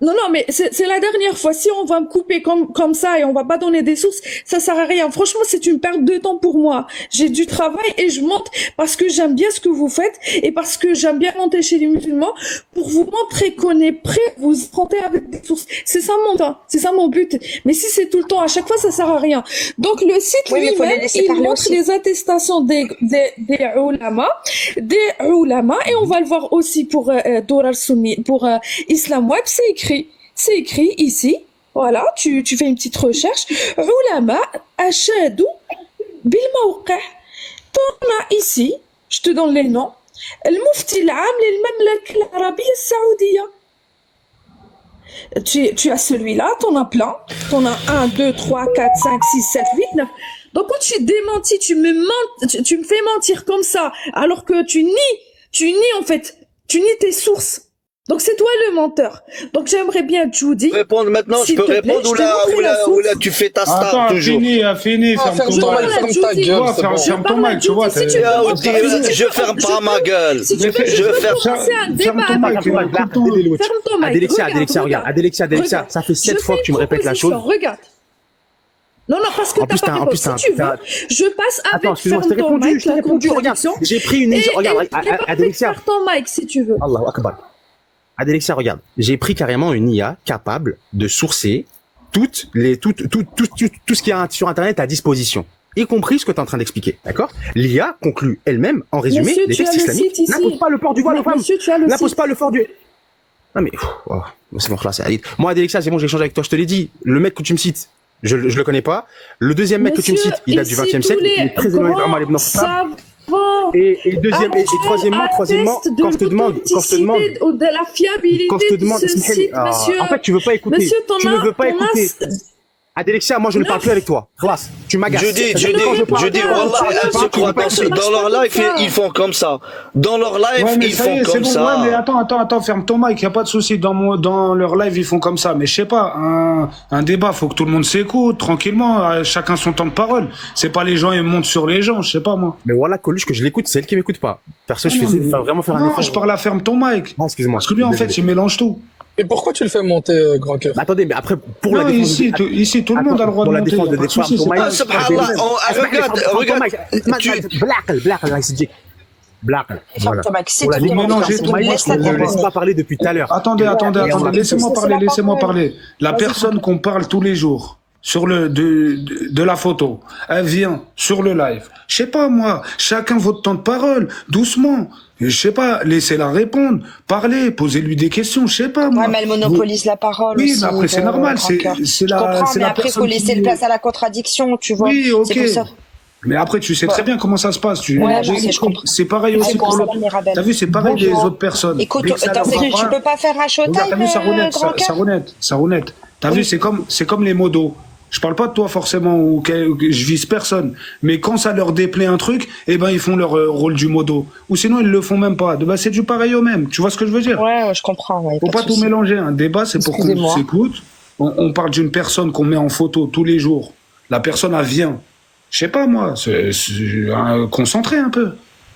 Non, mais c'est la dernière fois. Si on va me couper comme ça et on va pas donner des sources, ça sert à rien. Franchement, c'est une perte de temps pour moi. J'ai du travail et je monte parce que j'aime bien ce que vous faites et parce que j'aime bien monter chez les musulmans pour vous montrer qu'on est prêt à vous affronter avec des sources. C'est ça mon but. Mais si c'est tout le temps, à chaque fois, ça sert à rien. Donc, le site lui-même, il montre les attestations des ulama et on va le voir aussi pour Dora al-Sunni, pour Islam Web, c'est écrit ici. Voilà, tu fais une petite recherche. Ulama ashadu bil mawqi'. T'en as ici, je te donne les noms. Le mufti al-am lil mamlaka al-arabiyya saoudia. Tu as celui-là, t'en as plein. T'en as 1, 2, 3, 4, 5, 6, 7, 8, 9. Donc quand tu démentis, tu me fais mentir comme ça, alors que tu nies en fait, tu nies tes sources. Donc c'est toi le menteur. Donc j'aimerais bien Judy. Répondre maintenant, je peux répondre ou là tu fais ta star toujours. Fini, ferme ta gueule. Ferme ton mic, tu vois. Je ferme pas ma gueule. Ferme ton mic. Adélexia, regarde. Adélexia, ça fait 7 fois que tu me répètes la chose. Regarde. Non, parce que t'as pas répondu. Si tu veux, je passe avec. Attends, excuse-moi, je t'ai répondu, regarde. J'ai pris une regarde, Adélexia. Faire ton mic, si tu veux. Allahu Akbar. Adélexia, regarde. J'ai pris carrément une IA capable de sourcer tout ce qu'il y a sur Internet à disposition, y compris ce que tu es en train d'expliquer, d'accord? L'IA conclut elle-même, en résumé, les textes islamiques n'impose pas le port du voile aux femmes. N'impose pas le port du... Non mais, c'est bon, là, c'est Alid. Moi, Adélexia, c'est bon, j'ai échangé avec toi, je te l'ai dit. Le mec que tu me cites, je le connais pas. Le deuxième mec que tu me cites, il date du 20e siècle, il est très éloigné vraiment les Et troisièmement, quand je te demande, de la fiabilité de ce site, monsieur. En fait, tu veux pas écouter. Monsieur, tu ne veux pas écouter. Adélexia, moi je ne parle plus avec toi. Classe, tu m'agaces. Je dis, wallah, elles se croient dans leur live, ils font comme ça. Dans leur live, ils font comme ça. Ouais, mais attends, ferme ton mic, y a pas de souci. Dans leur live, ils font comme ça. Mais je sais pas, un débat, faut que tout le monde s'écoute, tranquillement, chacun son temps de parole. C'est pas les gens, ils montent sur les gens, je sais pas moi. Mais voilà, Coluche, que je l'écoute, c'est elle qui m'écoute pas. Perso, je fais vraiment faire un effort. Non, je parle à ferme ton mic. Non, excuse-moi. Parce que lui, en fait, il mélange tout. Et pourquoi tu le fais monter, grand cœur? Attendez, mais après, pour la défense... Ici, tout le monde a le droit de monter. Pour la défense de Subhanallah, regarde. Ne laisse pas parler depuis tout à l'heure. Attendez, laissez-moi parler. La personne qu'on parle tous les jours sur de la photo, elle vient sur le live. Je sais pas moi, chacun votre temps de parole, doucement. Je sais pas, laissez-la répondre, parlez, posez-lui des questions, je sais pas moi. Ouais, mais elle monopolise la parole. Oui, aussi, mais après c'est normal, c'est la. Je comprends, mais après il faut laisser la place à la contradiction, tu vois. Oui, ok. C'est pour ça. Mais après, tu sais très bien comment ça se passe. Je comprends. C'est pareil aussi pour l'autre. T'as vu, c'est pareil des autres personnes. Écoute, tu peux pas faire un showtime, t'as vu, ça roulette. T'as vu, c'est comme les modos. Je parle pas de toi forcément ou que je vise personne, mais quand ça leur déplaît un truc, eh ben ils font leur rôle du modo. Ou sinon ils le font même pas. C'est du pareil au même. Tu vois ce que je veux dire? Ouais, je comprends. Ouais, faut pas tout mélanger. Un débat, c'est pour qu'on s'écoute. On parle d'une personne qu'on met en photo tous les jours. La personne, elle vient. Je sais pas moi, concentré un peu.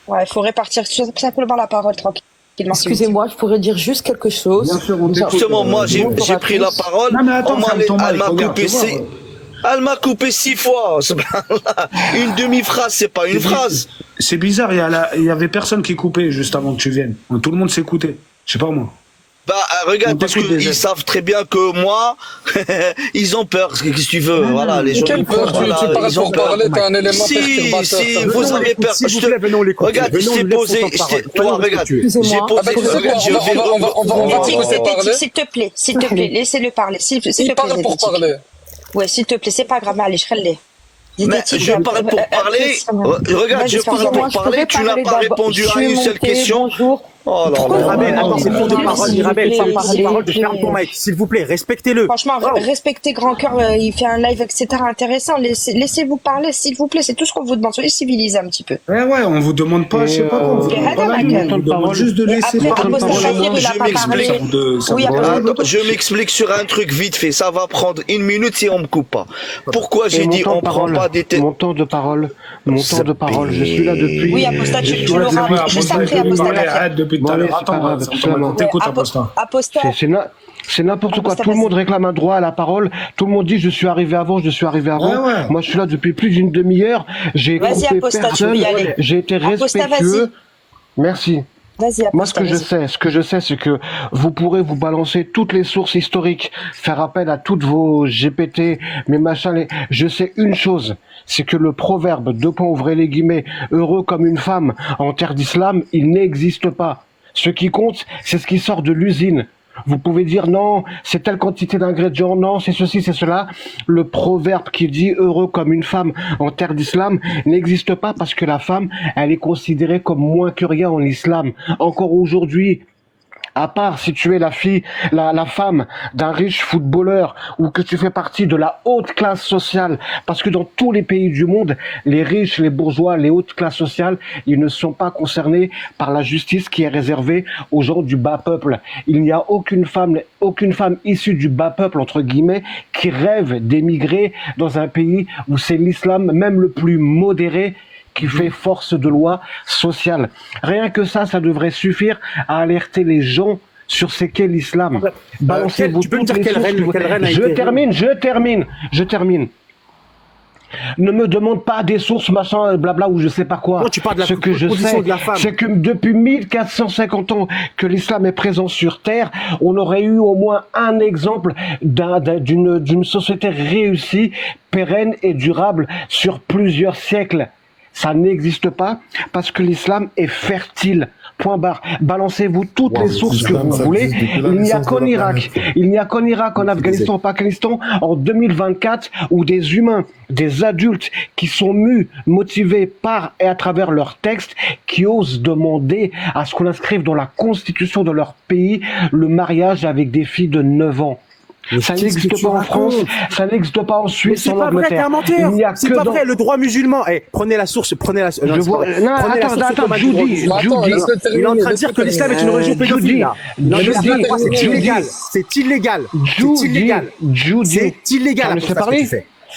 Ouais, il faut répartir simplement la parole tranquille. Excusez-moi, je pourrais dire juste quelque chose. Bien sûr, justement, moi j'ai pris la parole. Non mais attends, elle m'a coupé 6 fois. Une demi-phrase, c'est pas une phrase. C'est bizarre, il y avait personne qui coupait juste avant que tu viennes. Tout le monde s'écoutait. Je sais pas moi. Bah regarde, parce qu'ils savent très bien que moi, ils ont peur. Qu'est-ce que tu veux? Voilà, les gens ont peur. Ils ont peur. T'es un élément perturbateur. Si vous avez peur, regarde, je t'ai posé. Toi, regarde, j'ai posé. S'il te plaît, laissez-le parler. Il parle pour parler. Ouais, s'il te plaît, c'est pas grave, allez, je mais je parle pour parler. Regarde, je parle pour parler. Tu n'as pas répondu à une seule question. Oh là là. Mirabel, attends, c'est pour de parole. Mirabel, c'est pour de parole de ferme ton mic. S'il vous plaît, respectez-le. Franchement, respectez Grand Cœur. Il fait un live, etc. intéressant. Laissez-vous parler, s'il vous plaît. C'est tout ce qu'on vous demande. Soyez civilisés un petit peu. Ouais, on vous demande pas, je sais pas quoi. On vous demande juste de laisser parler. Je m'explique sur un truc vite fait. Ça va prendre 1 minute si on me coupe pas. Pourquoi j'ai dit on prend pas des mon temps de parole, je suis là depuis. Oui, Apostat, tu l'auras juste après, Apostat. Depuis tout à l'heure. Attends, t'écoutes, Apostat. C'est n'importe quoi. Tout le monde réclame un droit à la parole. Tout le monde dit je suis arrivé avant. Ouais. Moi, je suis là depuis plus d'une demi-heure. J'ai écouté personne. J'ai été respectueux. Merci. Moi, ce que je sais, c'est que vous pourrez vous balancer toutes les sources historiques, faire appel à toutes vos GPT, mes machins. Je sais une chose, c'est que le proverbe, ouvrez les guillemets, heureux comme une femme en terre d'islam, il n'existe pas. Ce qui compte, c'est ce qui sort de l'usine. Vous pouvez dire non, c'est telle quantité d'ingrédients, non, c'est ceci, c'est cela. Le proverbe qui dit heureux comme une femme en terre d'islam n'existe pas parce que la femme, elle est considérée comme moins que rien en islam. Encore aujourd'hui, à part si tu es la femme d'un riche footballeur ou que tu fais partie de la haute classe sociale, parce que dans tous les pays du monde, les riches, les bourgeois, les hautes classes sociales, ils ne sont pas concernés par la justice qui est réservée aux gens du bas peuple. Il n'y a aucune femme issue du bas peuple, entre guillemets, qui rêve d'émigrer dans un pays où c'est l'islam, même le plus modéré, qui fait force de loi sociale. Rien que ça devrait suffire à alerter les gens sur ce qu'est l'islam. Balancez-vous tu peux me dire quelle reine a été... Je termine. Ne me demande pas des sources, machin, blabla, ou je sais pas quoi. Non, tu parles de la Ce que je sais, c'est que depuis 1450 ans que l'islam est présent sur Terre, on aurait eu au moins un exemple d'une société réussie, pérenne et durable sur plusieurs siècles. Ça n'existe pas parce que l'islam est fertile. Point barre. Balancez-vous toutes les sources que vous voulez. Il n'y a qu'en Irak. Il n'y a qu'en Irak, en Afghanistan, en Pakistan, en 2024, où des humains, des adultes qui sont mus, motivés par et à travers leurs textes, qui osent demander à ce qu'on inscrive dans la constitution de leur pays le mariage avec des filles de 9 ans. Ça n'existe pas en France, ça n'existe pas en Suisse, en Angleterre. C'est pas vrai, le droit musulman. Prenez la source, prenez la source. Attends, Judy. Il est en train de dire que l'islam est une religion pédophile. C'est illégal. C'est illégal. C'est illégal. Laisse-moi parler.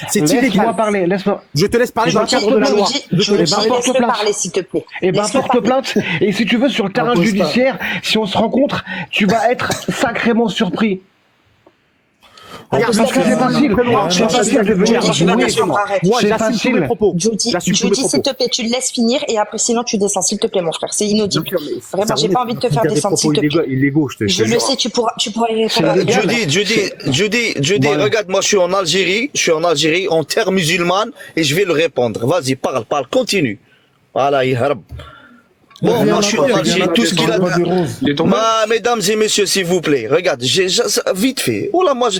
C'est illégal. Laisse-moi parler. Je te laisse parler dans le cadre de la loi. Laisse-le parler, s'il te plaît. Et ben, porte plainte. Et si tu veux, sur le terrain judiciaire, si on se rencontre, tu vas être sacrément surpris. Parce que c'est facile. C'est facile de venir. C'est facile. Judy, s'il te plaît, tu le laisses finir et après, sinon, tu descends, s'il te plaît, mon frère. C'est inaudible. Vraiment, j'ai pas envie de te faire descendre, s'il te plaît. Je le sais, tu pourras y répondre. Judy, regarde, moi, je suis en Algérie, en terre musulmane, et je vais le répondre. Vas-y, parle, continue. Voilà, Yahrab. Bon, moi, je suis en Algérie, tout ce qu'il a... Mesdames et messieurs, s'il vous plaît, regarde, vite fait. Oh là, moi,